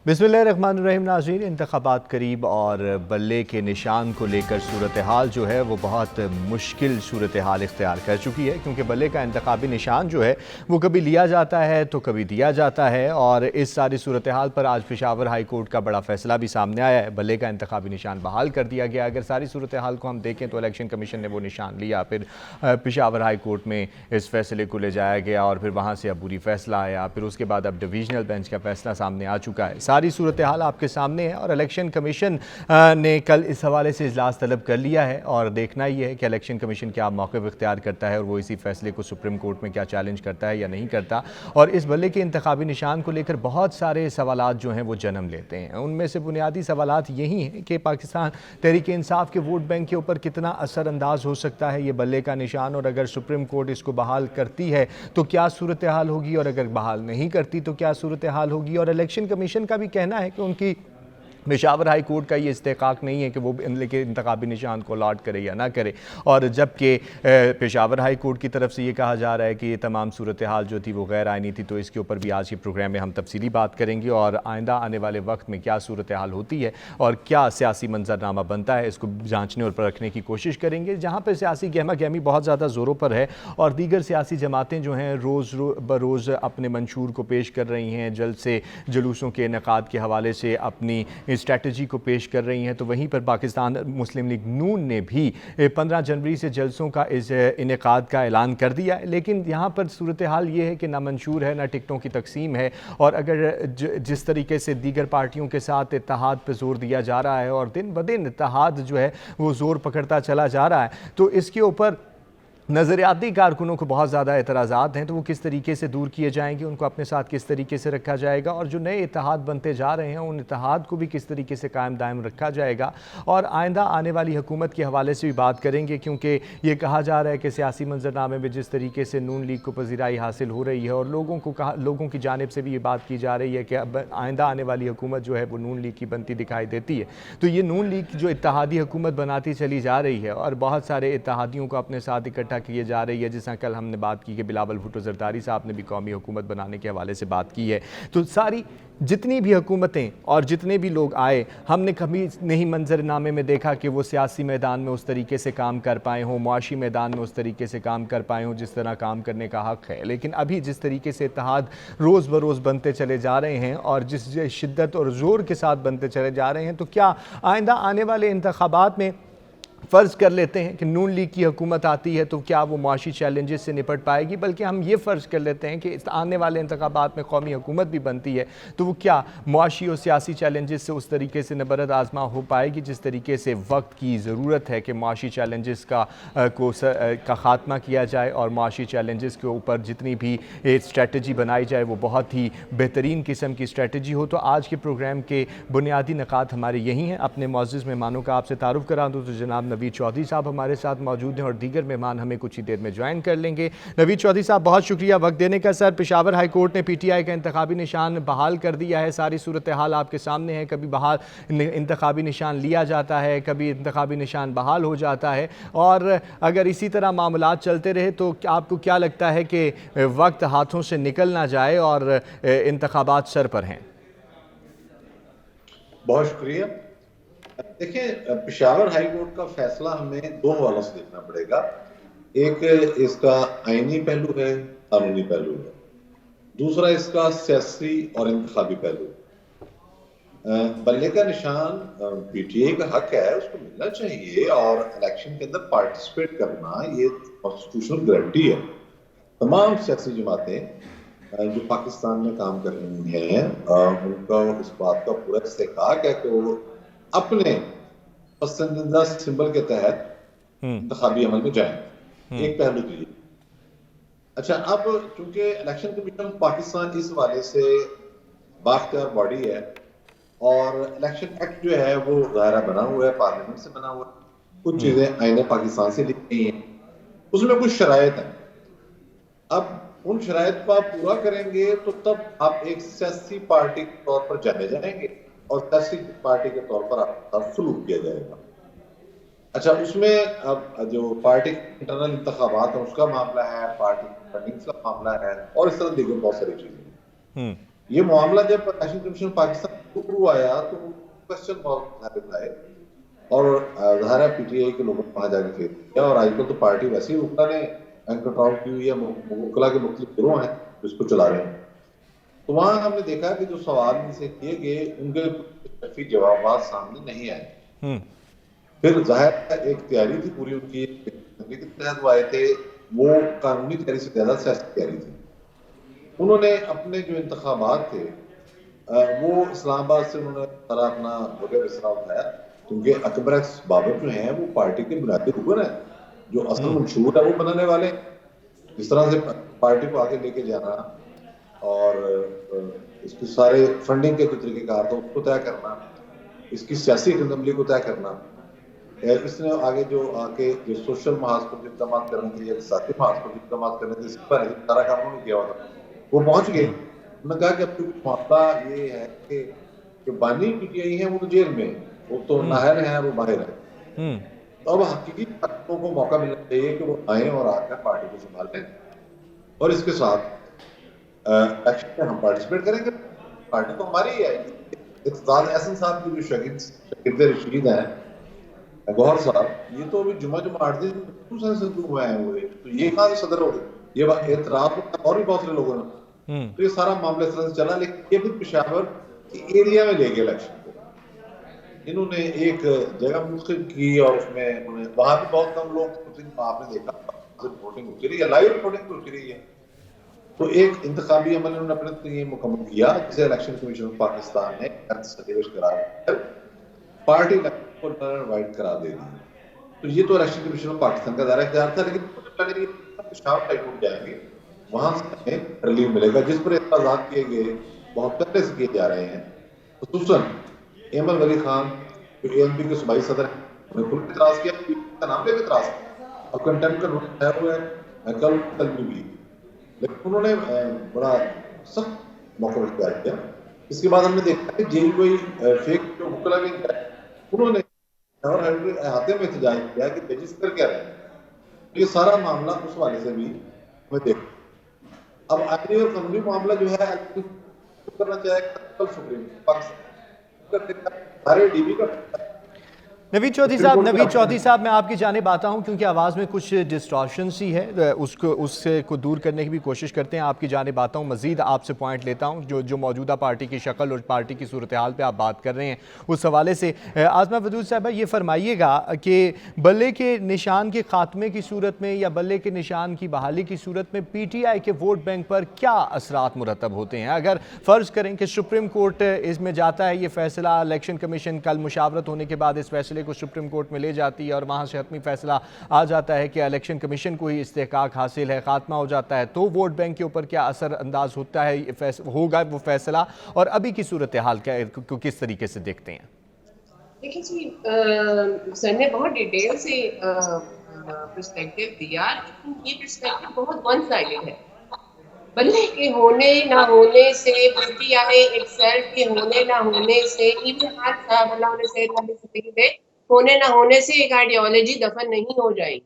बिस्मिल्लाहिर्रहमानिर्रहीम। नाज़रीन, इंतख़ाबात करीब और बल्ले के निशान को लेकर सूरत हाल जो है वो बहुत मुश्किल सूरत हाल इख्तियार कर चुकी है, क्योंकि बल्ले का इंतख़ाबी निशान जो है वो कभी लिया जाता है तो कभी दिया जाता है। और इस सारी सूरत हाल पर आज पेशावर हाई कोर्ट का बड़ा फैसला भी सामने आया है। बल्ले का इंतख़ाबी निशान बहाल कर दिया गया। अगर सारी सूरत हाल को हम देखें तो इलेक्शन कमीशन ने वो निशान लिया, फिर पेशावर हाई कोर्ट में इस फैसले को ले जाया गया और फिर वहाँ से अबूरी फैसला आया, फिर उसके बाद अब डिवीजनल बेंच का फैसला सामने आ चुका है। सारी सूरत हाल आपके सामने है और इलेक्शन कमीशन ने कल इस हवाले से इजलास तलब कर लिया है और देखना ही है कि इलेक्शन कमीशन क्या मौक़िफ़ इख्तियार करता है और वो इसी फैसले को सुप्रीम कोर्ट में क्या चैलेंज करता है या नहीं करता। और इस बल्ले के इंतखाबी निशान को लेकर बहुत सारे सवालात जो हैं वो जन्म लेते हैं। उनमें से बुनियादी सवालात यही हैं कि पाकिस्तान तहरीक इंसाफ के वोट बैंक के ऊपर कितना असरअंदाज हो सकता है ये बल्ले का निशान, और अगर सुप्रीम कोर्ट इसको बहाल करती है तो क्या सूरत हाल होगी, और अगर बहाल नहीं करती तो क्या सूरत हाल होगी। और इलेक्शन कमीशन का भी कहना है कि उनकी पेशावर हाई कोर्ट का ये इस्तेकाक नहीं है कि वो के इंतखाबी निशान को अलॉट करे या ना करे। और जबकि पेशावर हाई कोर्ट की तरफ से ये कहा जा रहा है कि ये तमाम सूरत हाल जो थी वो गैर आइनी थी। तो इसके ऊपर भी आज के प्रोग्राम में हम तफसीली बात करेंगे और आइंदा आने वाले वक्त में क्या सूरत हाल होती है और क्या सियासी मंजरनामा बनता है, इसको जाँचने और परखने की कोशिश करेंगे। जहाँ पर सियासी गहमा गहमी बहुत ज़्यादा ज़ोरों पर है और दीगर सियासी जमातें जो हैं रोज़ बरोज़ अपने मंशूर को पेश कर रही हैं, जल्द से जुलूसों के इनेकाद के हवाले से अपनी स्ट्रैटेजी को पेश कर रही हैं। तो वहीं पर पाकिस्तान मुस्लिम लीग नून ने भी 15 जनवरी से जलसों का इस इनेकाद का ऐलान कर दिया है। लेकिन यहाँ पर सूरत हाल ये है कि ना मंशूर है, ना टिकटों की तकसीम है। और अगर जिस तरीके से दीगर पार्टियों के साथ इत्तेहाद पर जोर दिया जा रहा है और दिन ब दिन इत्तेहाद जो है वो जोर पकड़ता चला जा रहा है, तो इसके ऊपर नज़रियाती कारकुनों को बहुत ज़्यादा एतराज़ात हैं। तो वो किस तरीके से दूर किए जाएंगे, उनको अपने साथ किस तरीके से रखा जाएगा, और जो नए इत्तेहाद बनते जा रहे हैं उन इत्तेहाद को भी किस तरीके से कायम दायम रखा जाएगा। और आइंदा आने वाली हुकूमत के हवाले से भी बात करेंगे, क्योंकि ये कहा जा रहा है कि सियासी मंजरनामे में जिस तरीके से नून लीग को पजीराई हासिल हो रही है और लोगों की जानिब से भी ये बात की जा रही है कि अब आइंदा आने वाली हुकूमत जो है वो नून लीग की बनती दिखाई देती है। तो ये नून लीग जो इत्तेहादी हुकूमत बनाती चली जा रही है और बहुत सारे इत्तेहादियों को अपने साथ इकट्ठा किए जा रही है। जिस कल हमने बात की कि बिलावल भुट्टो जरदारी साहब ने भी कौमी हुकूमत बनाने के हवाले से बात की है। तो सारी जितनी भी हुकूमतें और जितने भी लोग आए, हमने कभी नहीं मंजरनामे में देखा कि वो सियासी मैदान में उस तरीके से काम कर पाए हों, मुआशी मैदान में उस तरीके से काम कर पाए हों जिस तरह काम करने का हक़ है। लेकिन अभी जिस तरीके से इत्तेहाद रोज़ बरोज़ बनते चले जा रहे हैं और जिस शिद्दत और ज़ोर के साथ बनते चले जा रहे हैं, तो क्या आइंदा आने वाले इंतखाबात में फ़र्ज़ कर लेते हैं कि नून लीग की हुकूमत आती है तो क्या वो मुआशी चैलेंजेस से निपट पाएगी, बल्कि हम ये फ़र्ज़ कर लेते हैं कि इस आने वाले इंतखाबात में कौमी हुकूमत भी बनती है तो वो क्या मुआशी और सियासी चैलेंजेस से उस तरीके से नबरद आज़मा हो पाएगी जिस तरीके से वक्त की ज़रूरत है कि मुआशी चैलेंजेस का ख़ात्मा किया जाए और मुआशी चैलेंजेस के ऊपर जितनी भी स्ट्रैटेजी बनाई जाए वो बहुत ही बेहतरीन किस्म की स्ट्रैटेजी हो। तो आज के प्रोग्राम के बुनियादी नकात हमारे यही हैं। अपने मुअज़्ज़िज़ मेहमानों का आपसे तारुफ़ करा दूँ तो जनाब नवीद चौधरी साहब हमारे साथ मौजूद हैं और दीगर मेहमान हमें कुछ ही देर में ज्वाइन कर लेंगे। नवीद चौधरी साहब, बहुत शुक्रिया वक्त देने का। सर, पेशावर हाई कोर्ट ने PTI का इंतखाबी निशान बहाल कर दिया है। सारी सूरत हाल आपके सामने है। कभी बहाल इंतखाबी निशान लिया जाता है, कभी इंतखाबी निशान बहाल हो जाता है, और अगर इसी तरह मामलात चलते रहे तो आपको क्या लगता है कि वक्त हाथों से निकल ना जाए और इंतखाबात सर पर हैं? बहुत शुक्रिया। देखिए, पेशावर हाई कोर्ट का फैसला हमें दो हवालों से देखना पड़ेगा। एक इसका आईनी पहलू है, कानूनी पहलू है। दूसरा इसका सियासी और इंतखाबी पहलू। बल्ले का निशान PTI का हक है, उसको मिलना चाहिए, और इलेक्शन के अंदर पार्टिसिपेट करना ये कॉन्स्टिट्यूशनल गारंटी है। तमाम सियासी जमातें जो पाकिस्तान में काम कर रही हैं उनका इस बात का पूरा इस्तेकाक है कि वो अपने पसंदीदा सिंबल के तहत इंतखाबी अमल में जाएं। एक पहलू तो ये। अच्छा, अब चूंकि इलेक्शन कमीशन पाकिस्तान इस हवाले से बाख्तियार बॉडी है और इलेक्शन एक्ट जो है वो दायरा बना हुआ है, पार्लियामेंट से बना हुआ है, कुछ चीजें आईने पाकिस्तान से लिखी गई हैं, उसमें कुछ शराइत हैं। अब उन शराइत को आप पूरा करेंगे तो तब आप एक सियासी पार्टी के तौर पर जाने जाएंगे और सियासी पार्टी के तौर पर आपका सलूक किया जाएगा। अच्छा, उसमें अब जो पार्टी इंटरनल इंतखाबात है उसका मामला है, पार्टी फंडिंग का मामला है और इस तरह दीगर बहुत सारी चीजें। ये मामला जब इलेक्शन कमीशन पाकिस्तान थ्रू आया तो क्वेश्चन बहुत आए और धारा पीटीआई के लोगों ने वहां जाके फेस किया। और आजकल तो पार्टी वैसे ही वकला ने कंट्रोल की हुई है, वकला के मुख्तलिफ गिरोह हैं जिसको चला रहे हैं। तो वहां हमने देखा कि जो सवाल इनसे किए गए उनके जवाब सामने नहीं आए। फिर जाहिर है एक तैयारी थी पूरी उनकी के तहत वो आए थे, वो कानूनी तैयारी से ज्यादा सियासी तैयारी थी। उन्होंने अपने जो इंतखाबात थे वो इस्लामाबाद से उन्होंने सारा अपना वोटर विसरा उठाया, क्योंकि अकबर बाबर जो हैं वो पार्टी के बुनियादी रुकन है, जो असल मंशूर है वो बनाने वाले। जिस तरह से पार्टी को आगे लेके जाना और इसके सारे फंडिंग के जो तरीकेकार था उसको तय करना, इसकी सियासी असेंबली को तय करना, इसने आगे जो आके जो सोशल महाज पर जो इकदाम करने थे, इक़्तिसादी महाज पर जो इकदाम करने थे, इस पर सारा काम उन्होंने किया हुआ था। वो पहुंच गए। उन्होंने कहा कि अब तो मामला ये है कि जो बानी पीटीआई है वो तो जेल में, वो तो नाहर है, वो बाहर है। तो अब हकीकी ताकतों को मौका मिलना चाहिए कि वो आए और आकर पार्टी को संभाल लें, और इसके साथ एक्शन में हम पार्टिसिपेट करेंगे। पार्टी तो हमारी ही है। इक़्तिदार एहसन साहब की जो शागिर्द रशीद हैं, गौहर साहब, ये तो अभी जुमा 8 दिन दूसरे से हुए हैं हुए, तो ये कहाँ से सदर हो गए? ये एतराफ और भी बहुत सारे लोगों ने, तो ये सारा मामला इस तरह से चला। लेकिन ये भी पेशावर के एरिया में ले गए इलेक्शन को। इन्होंने एक जगह मुंतखब की और उसमें उन्हें वहां भी बहुत कम लोग, आपने देखा वोटिंग होती रही है, लाइव रिपोर्टिंग होती रही है। तो एक इंतखाबी अमल उन्होंने अपने लिए मुकम्मल किया, जिसे इलेक्शन कमीशन ऑफ पाकिस्तान ने करार पार्टी को वाइड करार दे दी। तो ये तो इलेक्शन कमीशन ऑफ पाकिस्तान का दायरा इख्तियार था, लेकिन पेशावर हाई कोर्ट जाएंगे, वहां से हमें रिलीफ मिलेगा, जिस पर एतराज़ात किए गए बहुत पहले से किए जा रहे हैं। खुसूसन एमन वली खान जो एएनपी के सूबाई सदर हैं, उन्होंने खुल एतराज किया, का नाम लेकर एतराज किया, अब कंटेम्प्ट का नोटिस आया हुआ है कल भी, लेकिन उन्होंने बड़ा सख्त मौका इख्तियार किया। इसके बाद हमने देखा कि जेल कोई फेक जो वकला भी उन्होंने और अहाते में एहतजाज किया कि जजिस कर क्या रहे हैं। ये सारा मामला उस वाले से भी हमें देखा। अब आईनी और कानूनी मामला जो है करना चाहेगा कल सुप्रीम पाकिस्तान सारे डीबी का। नवीद चौधरी साहब, मैं आपकी जानिब आता हूं क्योंकि आवाज़ में कुछ डिस्टॉर्शन सी है, उसको दूर करने की भी कोशिश करते हैं। आपकी जानिब आता हूं, मज़ीद आपसे पॉइंट लेता हूं जो मौजूदा पार्टी की शक्ल और पार्टी की सूरत हाल पे आप बात कर रहे हैं, उस हवाले से आज़मा वदूद साहब ये फरमाइएगा कि बल्ले के निशान के खात्मे की सूरत में या बल्ले के निशान की बहाली की सूरत में PTI के वोट बैंक पर क्या असरात मुरतब होते हैं? अगर फ़र्ज़ करें कि सुप्रीम कोर्ट इसमें जाता है, ये फैसला इलेक्शन कमीशन कल मुशावरत होने के बाद इस फैसले को सुप्रीम कोर्ट में ले जाती है और वहां से हतमी फैसला आ जाता है कि इलेक्शन कमीशन को ही इस्तेहकाक हासिल है, खात्मा हो जाता है, तो वोट बैंक के ऊपर क्या असर अंदाज होता है, होगा वो फैसला, और अभी की सूरत हाल को किस तरीके से देखते हैं? देखिए जी, सर ने बहुत डिटेल से पर्सपेक्टिव दिया, लेकिन ये पर्सपेक्टिव बहुत वन साइडेड है। बल्ले के होने ना होने से, PTI एक्सेल के होने ना होने से, इवन होने ना होने से एक आइडियोलॉजी दफन नहीं हो जाएगी।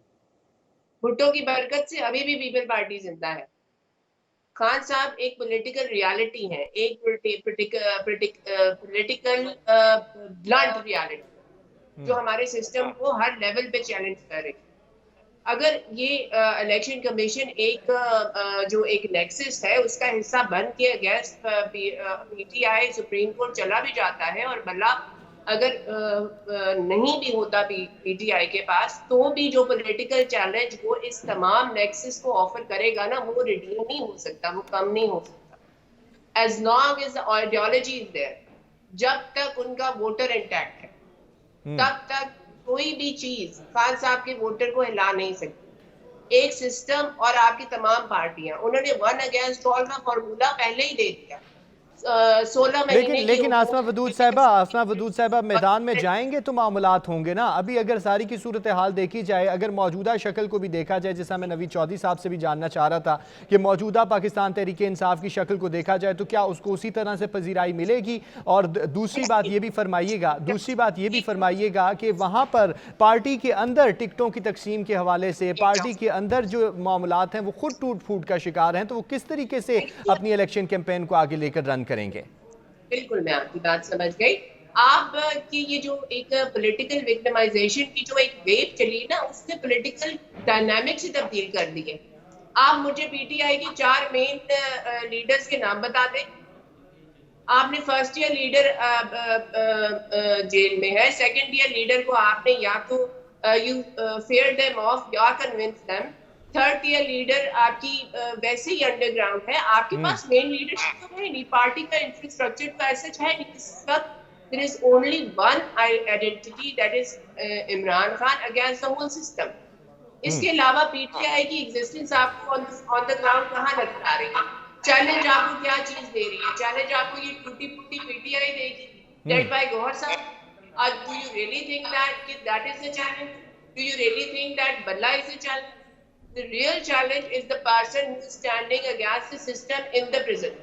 भुट्टो की बरकत से अभी भी पीपल पार्टी जिंदा है। खान साहब एक पॉलिटिकल रियलिटी है, एक पॉलिटिकल ब्लंट रियलिटी जो हमारे सिस्टम को हर लेवल पे चैलेंज कर रही है। अगर ये इलेक्शन कमीशन जो एक नेक्सस है उसका हिस्सा बन के अगेंस्ट PTI सुप्रीम कोर्ट चला भी जाता है, और बल्ला अगर नहीं भी होता PTI के पास, तो भी जो पॉलिटिकल चैलेंज वो इस तमाम नेक्सस को ऑफर करेगा ना, वो रिड्यूस नहीं हो सकता, वो कम नहीं हो सकता। As long as the ideology is there, जब तक उनका वोटर इंटैक्ट है, तब तक कोई भी चीज खान साहब के वोटर को हिला नहीं सकती। एक सिस्टम और आपकी तमाम पार्टियां, उन्होंने वन अगेंस्ट ऑल का फॉर्मूला पहले ही दे दिया। 16 महीने लेकिन आसमा वदूद साहबा मैदान में जाएंगे तो मामलात होंगे ना। अभी अगर सारी की सूरत हाल देखी जाए, अगर मौजूदा शक्ल को भी देखा जाए, जैसा मैं नवीद चौधरी साहब से भी जानना चाह रहा था कि मौजूदा पाकिस्तान तहरीक इंसाफ की शक्ल को देखा जाए तो क्या उसको उसी तरह से पजीराई मिलेगी? और दूसरी बात ये भी फरमाइएगा कि वहाँ पर पार्टी के अंदर टिकटों की तकसीम के हवाले से, पार्टी के अंदर जो मामलात हैं वो खुद टूट फूट का शिकार हैं, तो वो किस तरीके से अपनी इलेक्शन कैंपेन को आगे लेकर रन करेंगे? बिल्कुल मैं आपकी बात समझ गई। आप की ये जो एक पॉलिटिकल विक्टिमाइजेशन की जो एक वेव चली ना, उसने पॉलिटिकल डायनामिक्स ही तब्दील कर दिए। आप मुझे पीटीआई की 4 मेन लीडर्स के नाम बता दें। आपने फर्स्ट ईयर लीडर जेल में है, सेकंड ईयर लीडर को आपने या तो यू फेयर देम ऑफ या convince them, third year leader आपकी वैसे ही अंडरग्राउंड है। आपके पास मेन लीडरशिप तो है नहीं, पार्टी का इंफ्रास्ट्रक्चर तो ऐसा है नहीं। इस वक्त there is only one identity, that is Imran Khan against the whole system। इसके अलावा पीटीआई की एग्जिस्टेंस आपको ऑन द ग्राउंड कहाँ नजर आ रही है? चैलेंज आपको क्या चीज दे रही है? चैलेंज आपको ये टूटी फूटी पीटीआई देगी, लेड बाय गौहर साहब। Do you really think that is the challenge? Do you really think that बल्ला is the challenge? The real challenge is the person who is standing against the system in the prison.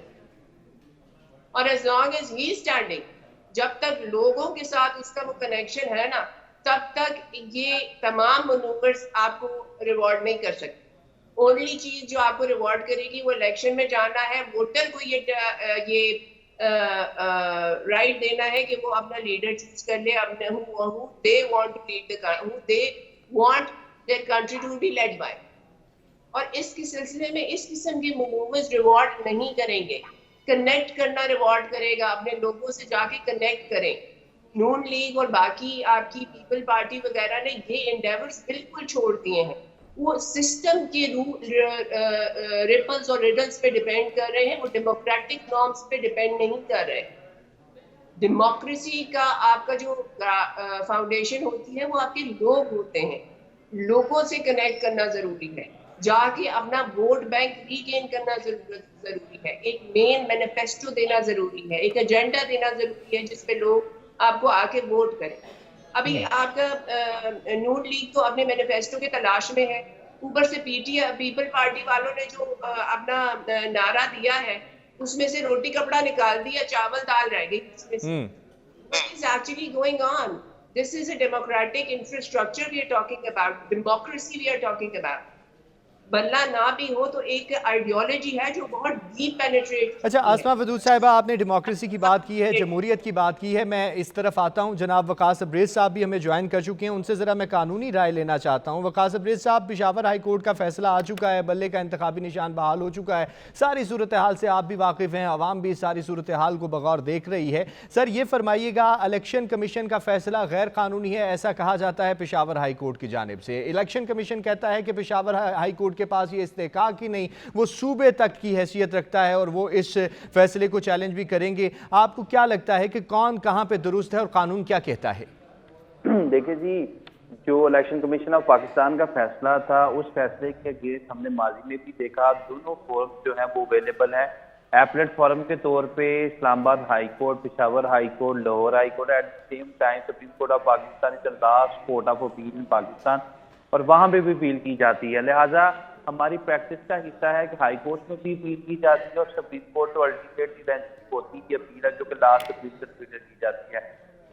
और as long as he is standing, जब तक लोगों के साथ उसका वो connection है ना, तब तक ये तमाम मनूवर्स आपको रिवॉर्ड नहीं कर सकते। ओनली चीज जो आपको रिवॉर्ड करेगी वो इलेक्शन में जाना है, वोटर को ये राइट देना है कि वो अपना लीडर चूज कर ले, अपने who they want to lead the who they want their country to be led by। और इसके सिलसिले में इस किस्म के मूवमेंट्स रिवॉर्ड नहीं करेंगे। कनेक्ट करना रिवॉर्ड करेगा, अपने लोगों से जाके कनेक्ट करें। नून लीग और बाकी आपकी पीपल पार्टी वगैरह ने ये एंडेवर्स बिल्कुल छोड़ दिए हैं। वो सिस्टम के रिपल्स और रिडल्स पे डिपेंड कर रहे हैं, वो डेमोक्रेटिक नॉर्म्स पे डिपेंड नहीं कर रहे। डेमोक्रेसी का आपका जो फाउंडेशन होती है वो आपके लोग होते हैं। लोगों से कनेक्ट करना जरूरी है, जाके अपना वोट बैंक रीगेन करना जरूरी है, एक मेन मैनिफेस्टो देना जरूरी है, एक एजेंडा देना जरूरी है जिसपे लोग आपको आके वोट करें। अभी आपका नून लीग तो अपने मैनिफेस्टो के तलाश में है, ऊपर से पीपल पार्टी वालों ने जो अपना नारा दिया है उसमें से रोटी कपड़ा निकाल दिया, चावल दाल रह गई उसमें से। What is actually going on? This is a democratic infrastructure we are talking about, democracy we are talking about। बल्ला ना भी हो तो एक आइडियोलॉजी है जो बहुत डीप पेनिट्रेट। अच्छा आसमा वदूद साहिबा, आपने डेमोक्रेसी की बात की है, जमहूरियत की बात की है। मैं इस तरफ आता हूं, जनाब वकास अब्रेज साहब भी हमें ज्वाइन कर चुके हैं, उनसे ज़रा मैं कानूनी राय लेना चाहता हूं। वकास अब्रेज साहब, पेशावर हाई कोर्ट का फैसला आ चुका है, बल्ले का इंतखाबी निशान बहाल हो चुका है, सारी सूरत हाल से आप भी वाकिफ़ हैं, आवाम भी सारी सूरत हाल को बगौर देख रही है। सर ये फरमाइएगा, इलेक्शन कमीशन का फैसला गैर कानूनी है ऐसा कहा जाता है पेशावर हाई कोर्ट की जानिब से। इलेक्शन कमीशन कहता है कि पेशावर हाई कोर्ट के पास ये इस्तेकाक ही नहीं, वो सूबे तक की हैसियत रखता है और वो इस फैसले को चैलेंज भी करेंगे। आपको क्या लगता है कि कौन कहां पे दुरुस्त है और कानून क्या कहता है? देखिए जी, जो इलेक्शन कमीशन ऑफ पाकिस्तान का फैसला था, उस फैसले के अगेंस्ट हमने माजी में भी देखा, दोनों फोरम जो है वो अवेलेबल है। एपलेट फोरम के तौर पे Islamabad high court, Peshawar high court, Lahore high court, at the same time supreme court of Pakistan is the last court of appeal इन पाकिस्तान, और वहां पे भी अपील की जाती है। लिहाजा हमारी प्रैक्टिस का हिस्सा है कि हाई कोर्ट में भी अपील की जाती है और सुप्रीम कोर्ट तो अल्टीमेट बेंच होती है अपील है, जो कि लास्ट अपील कंसीडर की जाती है।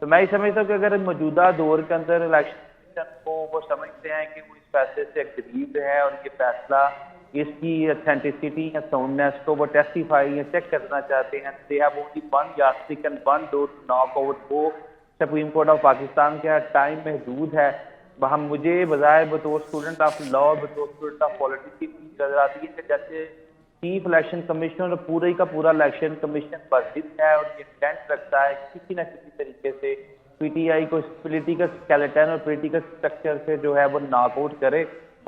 तो मैं ये समझता हूँ कि अगर मौजूदा दौर के अंदर इलेक्शन कमीशन को वो समझते हैं कि वो इस फैसले से अग्रीव है और ये फैसला इसकी ऑथेंटिसिटी या साउंडनेस को वो टेस्टिफाई या चेक करना चाहते हैं, दे हैव ओनली वन यास्टिक and one door to knock out. वो सुप्रीम कोर्ट ऑफ पाकिस्तान का टाइम महदूद है। वहाँ मुझे बजाय बतौर स्टूडेंट ऑफ लॉ, बतौर स्टूडेंट ऑफ पॉलिटिक्स की नजर आती है कि जैसे चीफ इलेक्शन कमीशन और पूरे का पूरा इलेक्शन कमीशन वर्जित है और ये इंटेंट रखता है किसी न किसी तरीके से पीटीआई को पॉलिटिकल स्केलेटन और पॉलिटिकल स्ट्रक्चर से जो है वो नॉकआउट करे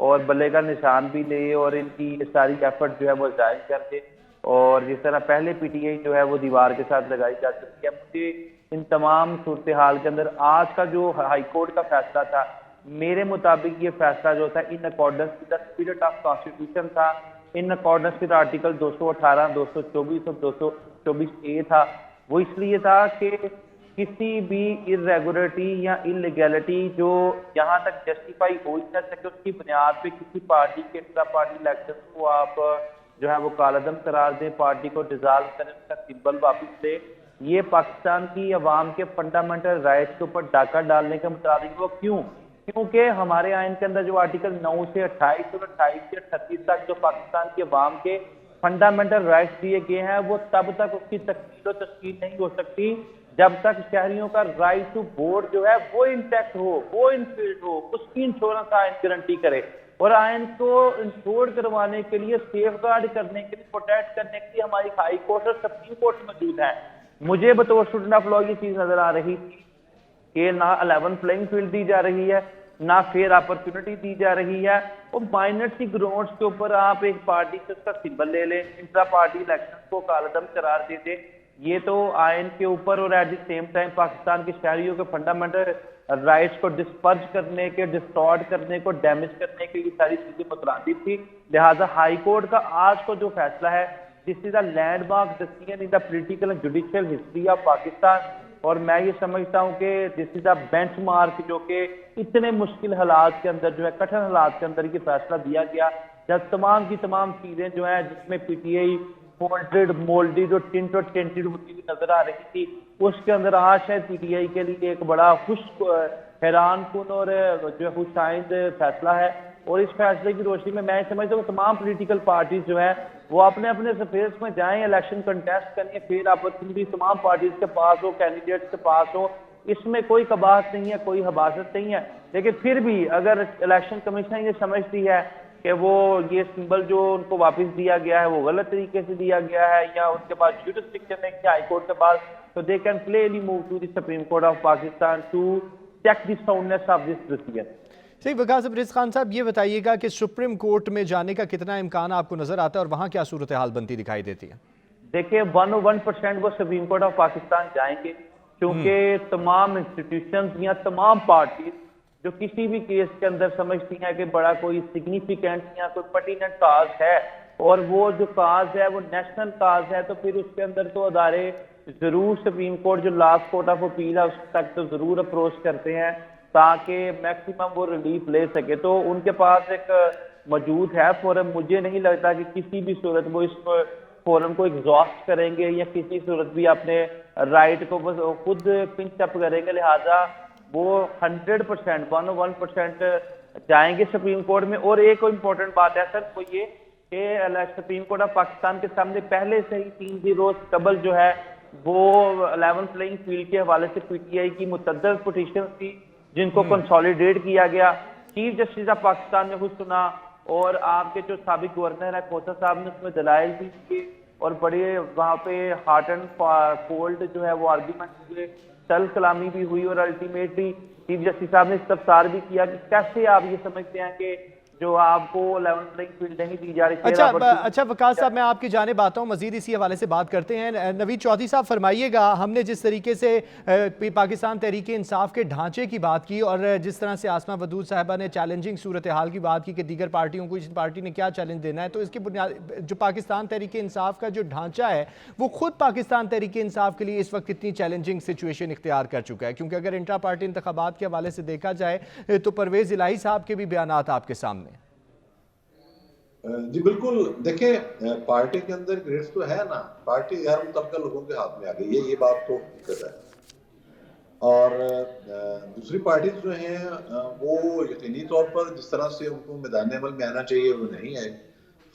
और बल्ले का निशान भी ले और इनकी सारी एफर्ट जो है वो जायज कर दे। और जिस तरह पहले पीटीआई जो है वो दीवार के साथ लगाई जा चुकी है, मुझे इन तमाम सूरत हाल के अंदर आज का जो हाई कोर्ट का फैसला था, मेरे मुताबिक ये फैसला जो था in accordance with the spirit of constitution था, इन अकॉर्डेंस विद आर्टिकल 218, 224 और 224A था। वो इसलिए था कि किसी भी इरेगुलरिटी या इलीगैलिटी जो यहाँ तक जस्टिफाई हो ही न सके, उसकी बुनियाद पे किसी पार्टी के इंट्रा पार्टी इलेक्शन को आप जो है वो कालअदम करार दें, पार्टी को डिसॉल्व करें, उसका सिंबल वापस ले, ये पाकिस्तान की अवाम के फंडामेंटल राइट्स के ऊपर डाका डालने के मुताबिक। वो क्यों? क्योंकि हमारे आइन के अंदर जो आर्टिकल 9 से 28 और 28 से 38 तक जो पाकिस्तान की अवाम के फंडामेंटल राइट्स दिए गए हैं, वो तब तक उसकी तकमील और तस्कील नहीं हो सकती जब तक शहरियों का राइट टू वोट जो है वो इंटैक्ट हो, वो इनफिल्ड हो, उसकी इंश्योरेंस आइन गारंटी करे। और आइन को इंश्योर करवाने के लिए, सेफ गार्ड करने के लिए, प्रोटेक्ट करने के लिए हमारी हाई कोर्ट और सुप्रीम कोर्ट मौजूद है। मुझे बतौर स्टूडेंट ऑफ लॉ ये चीज नजर आ रही थी कि ना 11 प्लेइंग फील्ड दी जा रही है, ना फेयर अपॉर्चुनिटी दी जा रही है। और माइनर सी ग्राउंड्स के ऊपर आप एक पार्टी से उसका सिंबल ले लें, इंट्रा पार्टी इलेक्शन को कालदम करार दे दें, ये तो आयन के ऊपर और at the same time Pakistan के शहरियों के फंडामेंटल राइट्स को डिस्पर्ज करने के, डिस्टॉर्ट करने को, डैमेज करने के, ये सारी चीजें मुतरादिफ थी। लिहाजा हाई कोर्ट का आज को जो फैसला है, this is a landmark decision in the political and judicial history of Pakistan. और मैं ये समझता हूँ कि दिस इज अ बेंचमार्क, जो कि इतने मुश्किल हालात के अंदर जो है, कठिन हालात के अंदर ये फैसला दिया गया, जब तमाम की तमाम चीजें जो है जिसमें पीटीआई फोल्डेड, मोल्डेड और टिंट और टेंटेड होती हुई नजर आ रही थी, उसके अंदर आज शायद पीटीआई के लिए एक बड़ा हैरान कुन और जो है खुशाइंद फैसला है। और इस फैसले की रोशनी में मैं समझता हूँ तमाम पॉलिटिकल पार्टीज जो है वो अपने अपने स्पेस में जाएं, इलेक्शन कंटेस्ट करें, फिर अपॉर्चुनिटी तमाम पार्टीज के पास हो, कैंडिडेट्स के पास हो, इसमें कोई कबाहत नहीं है, कोई हबासत नहीं है। लेकिन फिर भी अगर इलेक्शन कमीशन ये समझती है कि वो ये सिंबल जो उनको वापस दिया गया है वो गलत तरीके से दिया गया है, या उनके पास ज्यूरिसडिक्शन है हाई कोर्ट के पास, तो they can clearly move to the supreme court of Pakistan to check the soundness of this decision. सही। वकास अब्रेज़ खान साहब, ये बताइएगा कि सुप्रीम कोर्ट में जाने का कितना इम्कान आपको नजर आता है और वहां क्या सूरत हाल बनती दिखाई देती है? देखिए 101% वो सुप्रीम कोर्ट ऑफ पाकिस्तान जाएंगे, क्योंकि तमाम इंस्टीट्यूशंस या तमाम पार्टीज जो किसी भी केस के अंदर समझती हैं कि बड़ा कोई सिग्निफिकेंट या कोई पर्टिनेंट काज है, और वो जो काज है वो नेशनल काज है, तो फिर उसके अंदर तो अदारे जरूर सुप्रीम कोर्ट जो लास्ट कोर्ट ऑफ अपील है उस तक तो जरूर अप्रोच करते हैं ताकि मैक्सिमम वो रिलीफ ले सके। तो उनके पास एक मौजूद है फोरम। मुझे नहीं लगता कि किसी भी सूरत वो इस फोरम को एग्जॉस्ट करेंगे या किसी सूरत भी अपने राइट को बस खुद पिंच अप करेंगे। लिहाजा वो 100% 101% जाएंगे सुप्रीम कोर्ट में। और एक इम्पोर्टेंट बात है सर, वो ये कि सुप्रीम कोर्ट ऑफ पाकिस्तान के सामने पहले से ही 3 रोज कबल जो है वो 11 प्लेइंग फील्ड के हवाले से पीटीआई की मुतअद्दिद पिटीशन थी जिनको कंसोलिडेट किया गया। चीफ जस्टिस ऑफ पाकिस्तान ने खुद सुना और आपके जो साबिक गवर्नर है खोसा साहब ने उसमें दलाइल भी दिए और बड़े वहाँ पे हार्ट एंड कोल्ड जो है वो आर्ग्यूमेंट हुए, सल कलामी भी हुई और अल्टीमेटली चीफ जस्टिस साहब ने इस्तफसार भी किया कि कैसे आप ये समझते हैं कि जो आपको 11 प्लेइंग फील्ड नहीं दी जा रही। अच्छा वकास साहब, मैं आपकी जानिब आता हूँ, मजीद इसी हवाले से बात करते हैं। नवीद चौधरी साहब फरमाइएगा, हमने जिस तरीके से पाकिस्तान तहरीक इंसाफ के ढांचे की बात की और जिस तरह से आसमा वदूद साहिबा ने चैलेंजिंग सूरत हाल की बात की कि दीगर पार्टियों को इस पार्टी ने क्या चैलेंज देना है, तो इसकी बुनियाद जो पाकिस्तान तहरीक इंसाफ का जो ढांचा है वो खुद पाकिस्तान तहरीक इंसाफ के लिए इस वक्त कितनी चैलेंजिंग सिचुएशन इख्तियार कर चुका है। क्योंकि अगर इंट्रा पार्टी इंतखाबात के हवाले से देखा जाए तो परवेज इलाही साहब के भी बयानात आपके सामने। जी बिल्कुल, देखें पार्टी के अंदर ग्रेड्स तो है ना, पार्टी गैर मुतल्लिका लोगों के हाथ में आ गई है, ये बात तो हकीकत है। और दूसरी पार्टी जो हैं वो यकीनी तौर पर जिस तरह से उनको मैदान अमल में आना चाहिए वो नहीं है।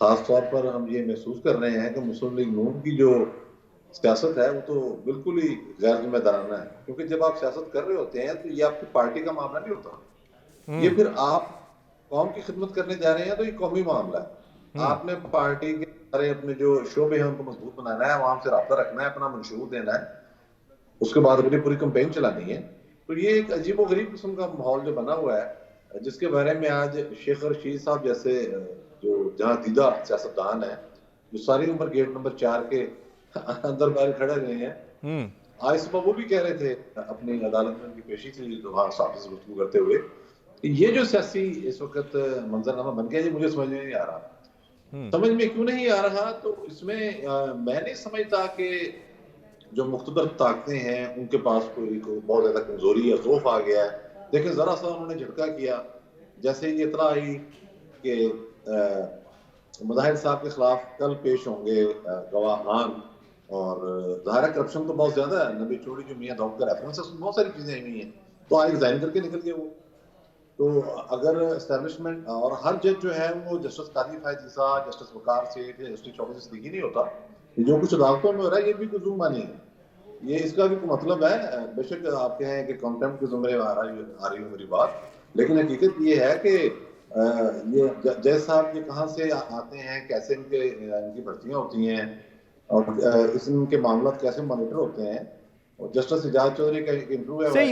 खास तौर पर हम ये महसूस कर रहे हैं कि मुस्लिम लीग नून की जो सियासत है वो तो बिल्कुल ही गैर जिम्मेदाराना है। क्योंकि जब आप सियासत कर रहे होते हैं तो ये आपकी पार्टी का मामला नहीं होता, ये फिर आप कौम की खिदमत करने जा रहे हैं तो ये कौमी मामला है। आपने पार्टी के सारे अपने जो शोबे हैं उनको मजबूत बनाना है, वहां से रब्ता रखना है, अपना मंशूर देना है, उसके बाद अपनी पूरी कैंपेन चलानी है। तो ये एक अजीब गरीब किस्म का माहौल जो बना हुआ है, जिसके बारे में आज शेख रशीद साहब जैसे जो जहाँ दीदा सियासतदान है जो सारी उम्र गेट नंबर 4 के अंदर बाहर खड़े रहे हैं, आज सुबह वो भी कह रहे थे अपनी अदालत में उनकी पेशी थी तो वहां साहब से गुफ्तगू करते हुए, ये जो सियासी इस वक्त मंजरनामा बन गया, ये मुझे समझ में नहीं आ रहा। समझ में क्यों नहीं आ रहा? तो इसमें मैं नहीं समझता कि जो मुख्तदर ताकतें हैं उनके पास कोई बहुत ज्यादा कमजोरी या ज़ौफ आ गया है। देखिए जरा सा उन्होंने झटका किया, जैसे ये इतला आई कि मुजाहिर साहब के खिलाफ कल पेश होंगे गवाहान, और ज़ाहिर करप्शन तो बहुत ज्यादा है, नबी चौड़ी जो मियां दाऊद का रेफरेंस है उसमें बहुत सारी चीजें आई हुई हैं, तो आज रिजाइन करके निकल गए वो। तो अगर एस्टेब्लिशमेंट और हर जज जो है वो जस्टिस काजी फायद ईसा, जस्टिस वकार सेठ या जस्टिस चौधरी सिद्दीकी नहीं होता। जो कुछ अदालतों में हो रहा है ये भी कोई जुर्म नहीं है, ये इसका भी कोई मतलब है। बेशक आप कहें कि कंटेम्प्ट के जुमरे आ रही हो मेरी बात, लेकिन हकीकत ये है कि ये जज साहब ये कहाँ से आते हैं, कैसे इनकी भर्तियां होती हैं और इनके मामला कैसे मॉनिटर होते हैं। और जस्टिस इजाज चौधरी का एक इंटरव्यू है सही,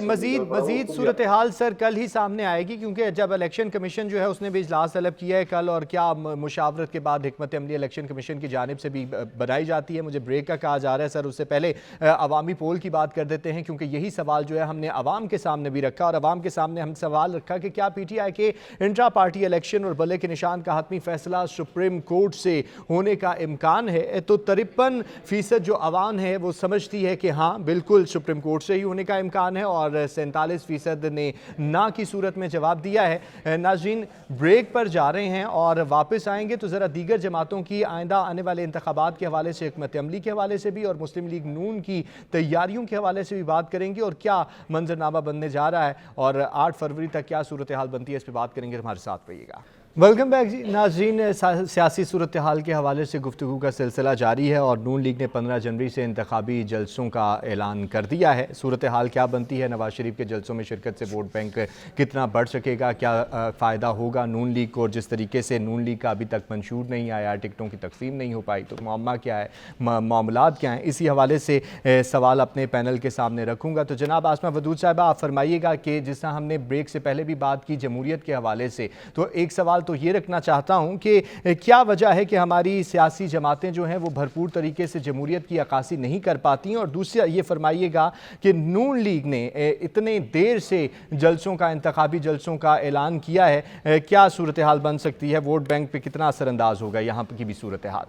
मजीद सूरत हाल सर कल ही सामने आएगी, क्योंकि जब इलेक्शन कमीशन जो है उसने भी इजलास तलब किया है कल, और क्या मुशावरत के बाद हिकमत अमली इलेक्शन कमीशन की जानिब से भी बनाई जाती है। मुझे ब्रेक का कहा जा रहा है सर, उससे पहले अवामी पोल की बात कर देते हैं, क्योंकि यही सवाल जो है हमने अवाम के सामने भी रखा, और अवाम के सामने हम सवाल रखा कि क्या PTI के इंट्रा पार्टी इलेक्शन और बल्ले के निशान का हतमी फैसला सुप्रीम कोर्ट से होने का इम्कान है। तो 53% जो अवाम है वो समझती है कि हाँ बिल्कुल सुप्रीम कोर्ट से ही होने का इम्कान है, और 47% ने ना की सूरत में जवाब दिया है। नाज़रीन, ब्रेक पर जा रहे हैं और वापस आएंगे तो ज़रा दीगर जमातों की आइंदा आने वाले इंतखाबात के हवाले से, हिकमत अमली के हवाले से भी, और मुस्लिम लीग नून की तैयारियों के हवाले से भी बात करेंगे, और क्या मंजरनामा बनने जा रहा है और 8 फरवरी तक क्या सूरत हाल बनती है, इस पर बात करेंगे। हमारे साथ रहिएगा। वेलकम बैक जी। नाज़रीन, सियासी सूरत हाल के हवाले से गुफ्तगू का सिलसिला जारी है, और नून लीग ने 15 जनवरी से इंतखाबी जलसों का ऐलान कर दिया है। सूरत हाल क्या बनती है, नवाज शरीफ के जलसों में शिरकत से वोट बैंक कितना बढ़ सकेगा, क्या फ़ायदा होगा नून लीग को, और जिस तरीके से नून लीग का अभी तक मंशूर नहीं आया, टिकटों की तकसीम नहीं हो पाई, तो मामला क्या है, मामलात क्या हैं, इसी हवाले से सवाल अपने पैनल के सामने रखूँगा। तो जनाब आसमा वदूद साहिबा, आप फरमाइएगा कि जिस तरह हमने ब्रेक से पहले भी बात की जमहूरियत के हवाले से, तो एक सवाल तो ये रखना चाहता हूं कि क्या वजह है कि हमारी सियासी जमातें जो हैं वो भरपूर तरीके से जमहूरियत की अक्कासी नहीं कर पाती, और दूसरा ये फरमाइएगा कि नून लीग ने इतने देर से जलसों का, इंतखाबी जलसों का ऐलान किया है, क्या सूरत हाल बन सकती है, वोट बैंक पे कितना असरअंदाज होगा यहाँ की भी सूरत हाल?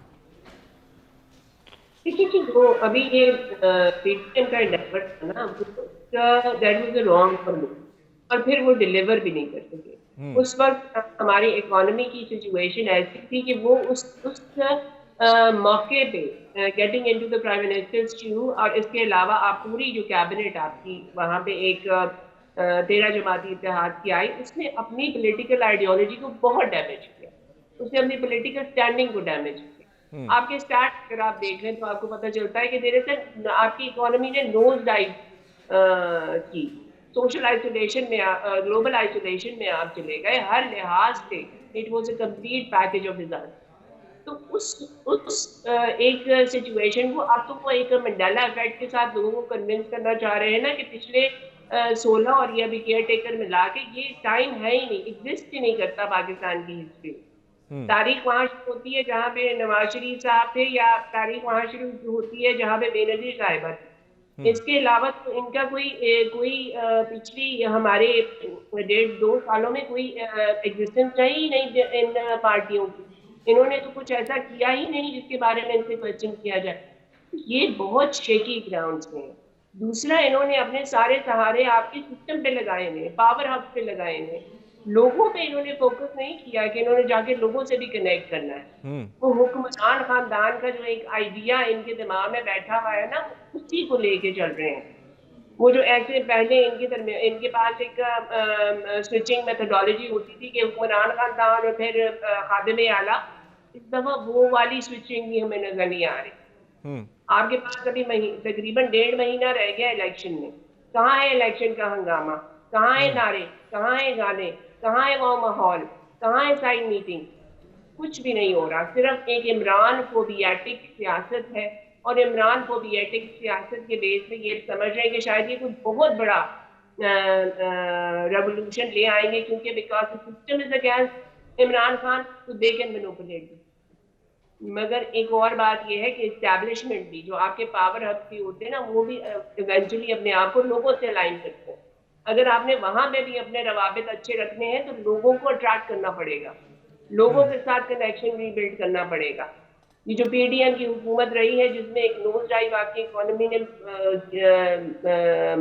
देखिए कि वो अभी ये पेटीएम का एंडेवर था ना, that was the wrong for me, और फिर वो डिलीवर भी नहीं कर सके। उस वक्त हमारी इकोनॉमी की सिचुएशन ऐसी थी कि वो उस मौके पे getting into the prime minister's shoe, और इसके अलावा आप पूरी जो कैबिनेट आपकी वहाँ पे एक 13 जमाती इत्तेहाद की आई, उसने अपनी पॉलिटिकल आइडियोलॉजी को बहुत डैमेज किया, उसने अपनी पॉलिटिकल स्टैंडिंग को डैमेज किया। आपके स्टार्ट अगर आप देख लें तो आपको पता चलता है कि देर से आपकी इकोनॉमी ने नोज डाइव की, सोशल आइसोलेशन में, ग्लोबल आइसोलेशन में आप चले गए, हर लिहाज से it was a complete package of disaster. तो उस एक सिचुएशन को अब तो वो एक मंडेला इफेक्ट के साथ लोगों को कन्विंस करना चाह रहे हैं ना कि पिछले 16 और ये अभी केयर टेकर मिला के ये टाइम है ही नहीं, एग्जिस्ट ही नहीं करता पाकिस्तान की हिस्ट्री। तारीख वहां शुरू होती है जहाँ पे नवाज शरीफ साहब थे, या तारीख वहां शुरू होती है जहाँ पे बेनजीर साहिबा थे। इसके अलावा तो इनका कोई पिछली हमारे 1.5-2 सालों में कोई एग्जिस्टेंस है ही नहीं इन पार्टियों की। इन्होंने तो कुछ ऐसा किया ही नहीं जिसके बारे में इनसे क्वेश्चन किया जाए। ये बहुत शेकी ग्राउंड्स में है। दूसरा, इन्होंने अपने सारे सहारे आपके सिस्टम पे लगाए हुए, पावर हब पे लगाए हुए, लोगों पे इन्होंने फोकस नहीं किया कि इन्होंने जाके लोगों से भी कनेक्ट करना है। वो हुक्मरान खानदान का जो एक आइडिया इनके दिमाग में बैठा हुआ है ना, उसी को लेके चल रहे हैं। वो जो ऐसे पहले इनके पास एक स्विचिंग मेथोडोलॉजी होती थी कि हुक्मरान खानदान और फिर खादिम आला, इस दफा वो वाली स्विचिंग भी हमें नजर नहीं आ रही। आपके पास अभी तकरीबन 1.5 महीना रह गया इलेक्शन में। कहाँ है इलेक्शन का हंगामा, कहाँ है नारे, कहाँ है गाने, कहाँ है वो माहौल, कहाँ है साइड मीटिंग? कुछ भी नहीं हो रहा। सिर्फ एक इमरान फोबियाटिक सियासत है, और इमरान फोबियाटिक सियासत के बेस पे ये समझ रहे हैं कि शायद ये कुछ बहुत बड़ा रेवोल्यूशन ले आएंगे, क्योंकि because the system is against Imran Khan, तो दे कैन मैनिपुलेट। मगर एक और बात यह है कि एस्टैब्लिशमेंट भी, जो आपके पावर हब भी होते हैं ना, वो भी इवेंचुअली अपने आप को लोगों से अलाइन करते हैं। अगर आपने वहां पे भी अपने रवाबित अच्छे रखने हैं तो लोगों को अट्रैक्ट करना पड़ेगा, लोगों के साथ कनेक्शन रीबिल्ड करना पड़ेगा। ये जो PDM की हुकूमत रही है जिसमें एक नोज डाइव आपकी इकोनॉमी ने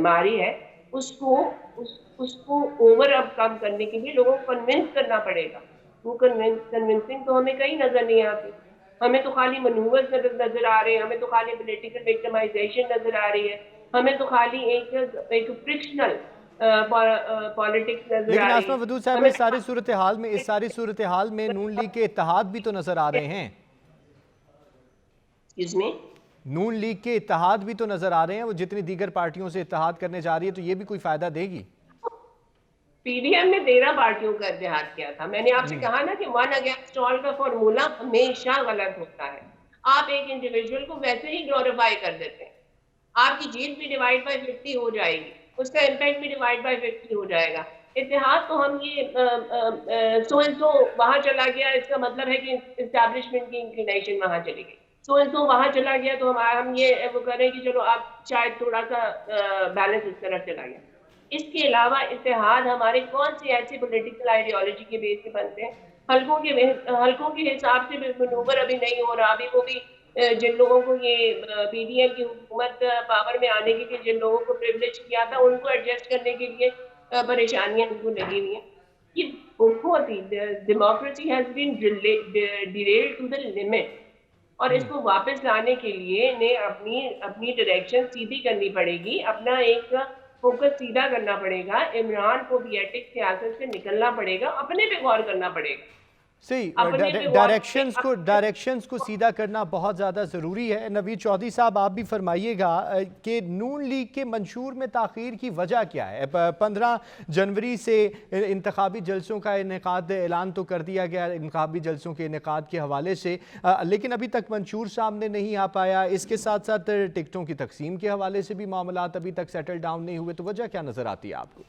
मारी है, उसको ओवर अब कम करने के लिए लोगों को कन्विंस करना पड़ेगा। वो कन्विंसिंग तो हमें कहीं नजर नहीं आती। हमें तो खाली मनूवर्स नजर आ रहे हैं, हमें तो खाली पॉलिटिकल विक्टिमाइजेशन नजर आ रही है, हमें तो खाली एक फ्रिक्शनल पॉलिटिक्स नजर लेकिन आ रही आसमा है। वदूद साहब, हमें इस सारी सूरत हाल में नून लीग के इत्तेहाद भी तो नजर आ रहे हैं। एक्सक्यूज मी, नून लीग के इत्तेहाद भी तो नजर आ रहे हैं, वो जितनी दीगर पार्टियों से इत्तेहाद करने जा रही है, तो ये भी कोई फायदा देगी? पीडीएम ने 13 पार्टियों का इत्तेहाद किया था। मैंने आपसे कहा ना कि वन अगेंस्ट ऑल का फॉर्मूला हमेशा गलत होता है। आप एक इंडिविजुअल को वैसे ही ग्लोरीफाई कर देते हैं, आपकी जीत भी डिवाइड बाय 50 हो जाएगी, उसका इम्पैक्ट भी डिवाइड बाय 50 हो जाएगा। इत्तेहाद तो हम ये सो एंड सो वहां चला गया, इसका मतलब है कि इस्टेब्लिशमेंट की इंक्लिनेशन वहां चली गई। सो एंड सो वहां चला गया तो हम ये वो करें कि चलो आप शायद थोड़ा सा बैलेंस इस तरफ चला गया। इसके अलावा इत्तेहाद हमारे कौन सी ऐसी पॉलिटिकल आइडियोलॉजी के बेस पे बनते हैं? हल्कों के हिसाब से मनूवर अभी नहीं हो रहा। अभी वो भी जिन लोगों को ये पीडीएम की हुकूमत पावर में आने के लिए जिन लोगों को प्रिविलेज किया था, उनको एडजस्ट करने के लिए परेशानियां उनको लगी हुई हैं। ये बहुत ही democracy has been derailed to the limit, और इसको वापस लाने के लिए इन्हें अपनी अपनी डायरेक्शन सीधी करनी पड़ेगी, अपना एक फोकस सीधा करना पड़ेगा। इमरान को भी एटिक सियासत से निकलना पड़ेगा, अपने पे गौर करना पड़ेगा। सही, अपने पे डायरेक्शंस को सीधा करना बहुत ज़्यादा ज़रूरी है। नवीद चौधरी साहब, आप भी फरमाइएगा कि नून लीग के मंशूर में ताख़ीर की वजह क्या है? 15 जनवरी से इंतखाबी जलसों का इनेकाद ऐलान तो कर दिया गया, इंतखाबी जलसों के इनेकाद के हवाले से, लेकिन अभी तक मंशूर सामने नहीं आ पाया। इसके साथ साथ टिकटों की तकसीम के हवाले से भी मामलात अभी तक सेटल डाउन नहीं हुए, तो वजह क्या नज़र आती है आपको?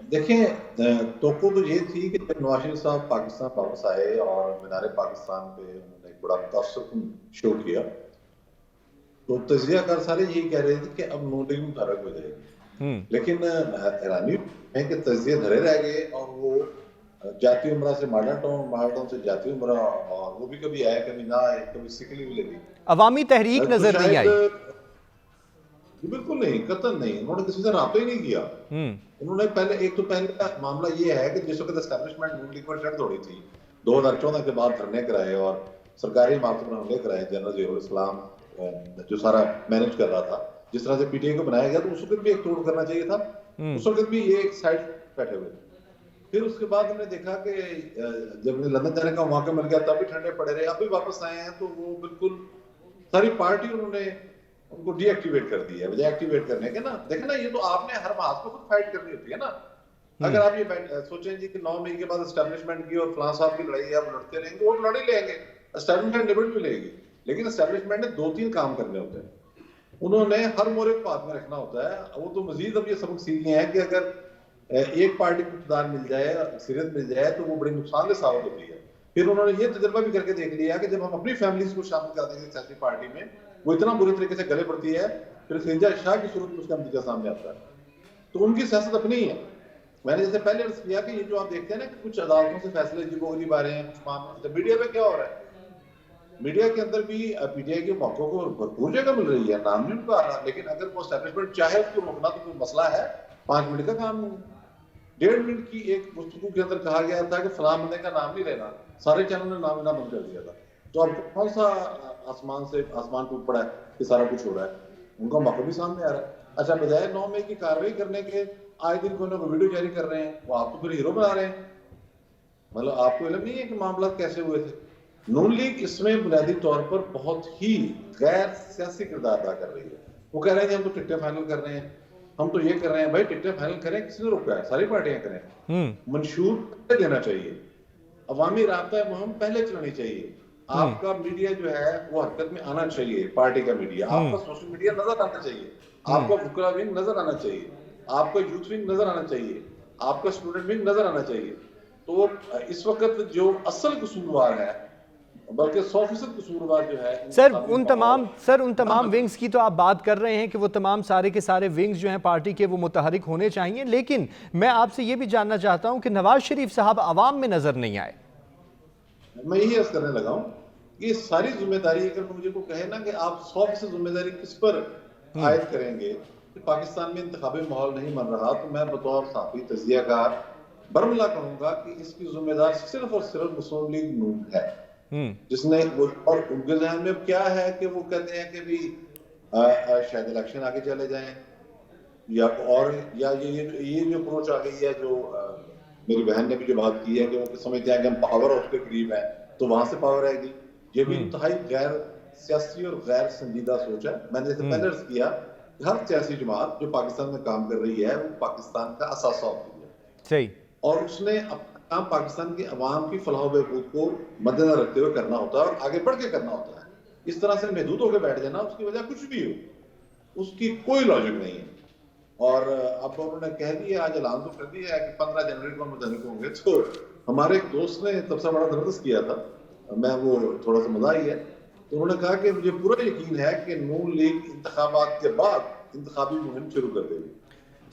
देखें, तो ये थी कि जब नवाज शरीफ साहब पाकिस्तान वापस आए और मीनार पाकिस्तान पे उन्होंने एक बड़ा मुतासर शो किया, तो तजियाकार सारे यही कह रहे थे कि अब नून लीग मुतारक हो जाएगी। लेकिन हैरानी है कि तजिए धरे रह गए और वो जाती उम्रा से मॉडर्न टाउन, मॉडर्न टाउन से जाती उम्रा, और वो भी कभी आया कभी ना आए, कभी सिकली भी लगी। अवामी तहरीक नजर नहीं आई। बिल्कुल नहीं, कतई नहीं, उन्होंने किसी से राब्ता ही नहीं किया। उन्होंने पहले का मामला ये है कि जिस वक्त एस्टैब्लिशमेंट नून लीग पर चढ़ दौड़ी थी, 2014 के बाद धरने कराए और सरकारी इमारतों पर हमले कराए। जनरल ज़ियाउल इस्लाम जो सारा मैनेज कर रहा था, जिस तरह से पीटीआई को बनाया गया, तो उस वक्त भी एक तोड़ करना चाहिए था। उस वक्त भी ये एक साइड बैठे हुए। फिर उसके बाद हमने देखा कि जब लंदन जाने का मौका मिल गया तब भी ठंडे पड़े रहे, अब भी वापस आए हैं तो वो बिल्कुल सारी पार्टी उन्होंने उनको डीएक्टिवेट कर दिया है। एक्टिवेट करने के ना, देखें ना, ये तो आपने हर बात को खुद फाइट करनी होती है ना। अगर आप ये सोचें जी कि 9 मई के बाद एस्टैब्लिशमेंट की और फलां साहब की लड़ाई आप लड़ते रहेंगे, वो लड़ ही लेंगे, एस्टैब्लिशमेंट निबट भी लेगी। लेकिन एस्टैब्लिशमेंट ने 2-3 काम करने होते हैं। उन्होंने हर मोर्चे को हाथ में रखना होता है। वो तो मजीद अब ये सबक सीख गए हैं कि अगर एक पार्टी को इक़्तिदार मिल जाए, अक्सरियत मिल जाए, तो वो बड़ी नुकसानदेह साबित होती है। फिर उन्होंने ये तजुर्बा भी करके देख लिया कि जब हम अपनी फैमिलीज को शामिल कर देंगे सियासी पार्टी में, वो इतना बुरी तरीके से गले पड़ती है, फिर खलीजा शाह की सूरत में उसका नतीजा सामने आता है। तो उनकी सियासत अपनी ही है। मैंने जैसे पहले अर्ज किया कि ये जो आप देखते हैं ना कि कुछ अदालतों से फैसले अजीबोगरीब आ रहे हैं, कुछ मामले मीडिया में क्या हो रहा है, मीडिया के अंदर भी पीटीआई के मौकों को भरपूर जगह मिल रही है, नाम नहीं उनका आ रहा। लेकिन अगर वो एस्टैब्लिशमेंट चाहे उसको रोकना तो कोई मसला है, 5 मिनट का काम नहीं। 1.5 मिनट की एक गुफ्तगू के अंदर कहा गया था कि फलां बंदे का नाम नहीं लेना, सारे चैनल ने नाम लेना बंद कर दिया था। तो अब कौन सा आसमान टूट पड़ा है कि सारा कुछ हो रहा है? उनका मौका भी सामने आ रहा है। अच्छा, बजाय 9 मई की कार्रवाई करने के आए दिन कोई ना कोई वीडियो जारी कर रहे हैं, वो आप तो फिर हीरो बना रहे हैं। मतलब आपको इल्म नहीं है कि मामला कैसे हुए थे? नून लीग इसमें बुनियादी तौर पर बहुत ही गैर सियासी किरदार अदा कर रही है। वो कह रहे हैं हम तो टिकटें फाइनल कर रहे हैं, हम तो ये कर रहे हैं। भाई टिकटें फाइनल करें, किसने रोका है? सारी पार्टियां करें। मंशूर देना चाहिए, अवामी राब्ता मुहिम पहले चलानी चाहिए। आपका मीडिया जो है वो हरकत में आना चाहिए, पार्टी का मीडिया, आपका सोशल मीडिया नजर आना चाहिए, आपका वुकरा विंग नजर आना चाहिए, आपका यूथ विंग नजर आना चाहिए, आपका स्टूडेंट विंग नजर आना चाहिए। तो इस वक्त जो असल कसूरवार है, बल्कि 100% कसूरवार जो है सर उन तमाम विंग्स की तो आप बात कर रहे हैं कि वो तमाम सारे के सारे विंग्स जो हैं पार्टी के वो मुतहरिक होने चाहिए। लेकिन मैं आपसे ये भी जानना चाहता हूं कि नवाज शरीफ साहब अवाम में नजर नहीं आए। मैं यही अर्ज करने लगा हूं कि सारी जिम्मेदारी, अगर मुझे को कहे ना कि आप 100% जिम्मेदारी किस पर आयद करेंगे कि पाकिस्तान में इंतखाबी माहौल नहीं बन रहा, तो मैं बतौर साफी तजियाकार बरमला कहूंगा कि इसकी जिम्मेदार सिर्फ और सिर्फ मुस्लिम लीग नून है, जिसने वो, और उनके ज़हन में क्या है कि वो कहते हैं कि भी शायद इलेक्शन आगे चले जाएं, या और या ये जो अप्रोच आ गई है, जो मेरी बहन ने भी जो बात की है कि वो समझते हैं कि हम पावर हाउस के करीब हैं तो वहां से पावर आएगी, ये भी इंतहाई गैर सियासी और गैर संजीदा सोच है। मैंने जैसे पहले अर्ज किया, हर सियासी जमात जो पाकिस्तान में काम कर रही है वो पाकिस्तान का असासा होती है, सही, और उसने अपना काम पाकिस्तान की अवाम की फलाह बहबूद को मद्देनजर रखते हुए करना होता है और आगे बढ़ के करना होता है। इस तरह से महदूद होकर बैठ जाना, उसकी वजह कुछ भी हो, उसकी कोई लॉजिक नहीं है। और अब उन्होंने कह दिया, आज ऐलान तो कर दिया है कि 15 जनवरी को मुतहरिक होंगे। तो हमारे एक दोस्त ने तब से बड़ा जबरदस्त किया था, मैं वो थोड़ा सा मजा ही है, तो उन्होंने कहा कि मुझे पूरा यकीन है कि नून लीग इंतखाबात के बाद इंतखाबी मुहिम शुरू कर देगी।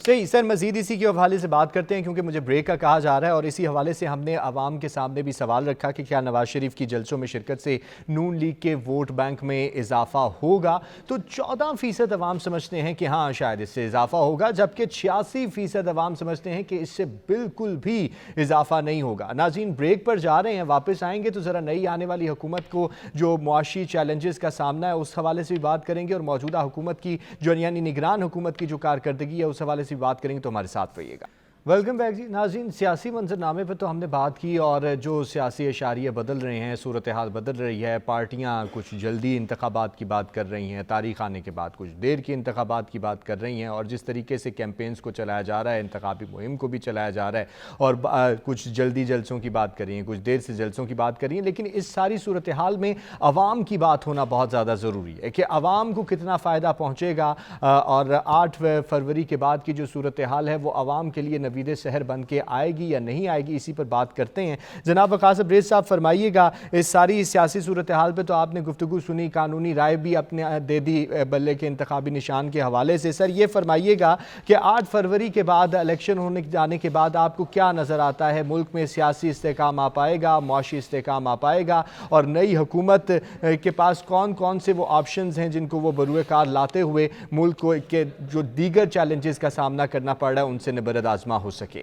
सही सर, मजीद इसी के हवाले से बात करते हैं क्योंकि मुझे ब्रेक का कहा जा रहा है और इसी हवाले से हमने आवाम के सामने भी सवाल रखा कि क्या नवाज शरीफ की जलसों में शिरकत से नून लीग के वोट बैंक में इजाफा होगा। तो 14% अवाम समझते हैं कि हाँ शायद इससे इजाफा होगा, जबकि 86% अवाम समझते हैं कि इससे बिल्कुल भी इजाफा नहीं होगा। नाज़रीन, ब्रेक पर जा रहे हैं, वापस आएंगे तो ज़रा नई आने वाली हुकूमत को जो मुआशी चैलेंजेस का सामना है उस हवाले से भी बात करेंगे और मौजूदा हुकूमत की जो यानी निगरान हुकूमत की जो कारकर्दगी है उस हवाले से बात करेंगे, तो हमारे साथ रहिएगा। वेलकम बैक जी। नाज़रीन, सियासी मंजरनामे पर तो हमने बात की और जो सियासी इशारे बदल रहे हैं, सूरत हाल बदल रही है, पार्टियां कुछ जल्दी इंतखाबात की बात कर रही हैं, तारीख आने के बाद कुछ देर की इंतखाबात की बात कर रही हैं, और जिस तरीके से कैंपेन्स को चलाया जा रहा है, इंतखाबी मुहिम को भी चलाया जा रहा है, और कुछ जल्दी जलसों की बात कर रही हैं, कुछ देर से जलसों की बात कर रही हैं। लेकिन इस सारी सूरत हाल में अवाम की बात होना बहुत ज़्यादा ज़रूरी है कि अवाम को कितना फ़ायदा पहुँचेगा, और 8 फरवरी के बाद की जो सूरत हाल है वो अवाम के लिए नवीद शहर बन के आएगी या नहीं आएगी, इसी पर बात करते हैं। जनाब वक़ास अब्रेज़ साहब, फरमाइएगा, इस सारी सियासी सूरत हाल पर तो आपने गुफ्तगू सुनी, कानूनी राय भी अपने दे दी बल्ले के इंतखाबी निशान के हवाले से। सर, ये फरमाइएगा कि 8 फरवरी के बाद इलेक्शन होने जाने के बाद आपको क्या नज़र आता है? मुल्क में सियासी इस्तेकाम आ पाएगा, मुआशी इस्तेकाम आ पाएगा, और नई हुकूमत के पास कौन कौन से वो ऑप्शंस हैं जिनको वो बरूए कार लाते हुए मुल्क को के जो दीगर चैलेंजेस का सामना करना पड़ रहा है उनसे निबरद आजमा हो सके?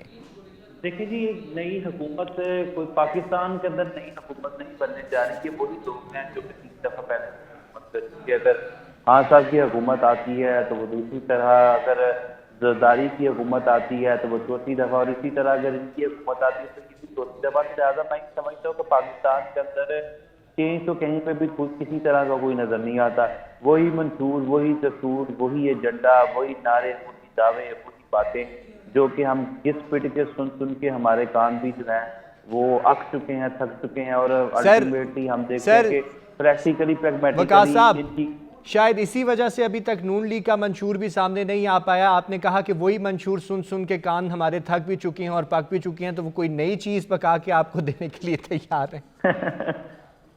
देखिए जी, एक नई हुकूमत, कोई पाकिस्तान के अंदर नई हुकूमत नहीं बनने जा रही है। वही लोग हैं जो कि 3 दफा पहले हुकूमत कर चुके हैं। अगर 5 साल की हुकूमत आती है तो वो दूसरी तरह, अगर जरदारी की हुकूमत आती है तो वो चौथी दफा, और इसी तरह अगर इनकी हुकूमत आती है तो किसी चौथी दफा। लिहाजा मैं समझता हूँ कि पाकिस्तान के अंदर चेंज तो कहीं पे भी किसी तरह का कोई नजर नहीं आता। वही मंशूर, वही दस्तूर, वही एजेंडा, वही नारे, वही दावे, वही बातें जो कि हम घिस पिट के सुन सुन के हमारे कान भी जो है वो अक चुके हैं, थक चुके हैं। और अल्टीमेटली हम देखते हैं कि प्रैक्टिकली वकास साहब, प्रैग्मेटिकली शायद इसी वजह से अभी तक नून लीग का मंशूर भी सामने नहीं आ पाया। आपने कहा कि वही मंशूर सुन सुन के कान हमारे थक भी चुके हैं और पक भी चुके हैं, तो वो कोई नई चीज पका के आपको देने के लिए तैयार है।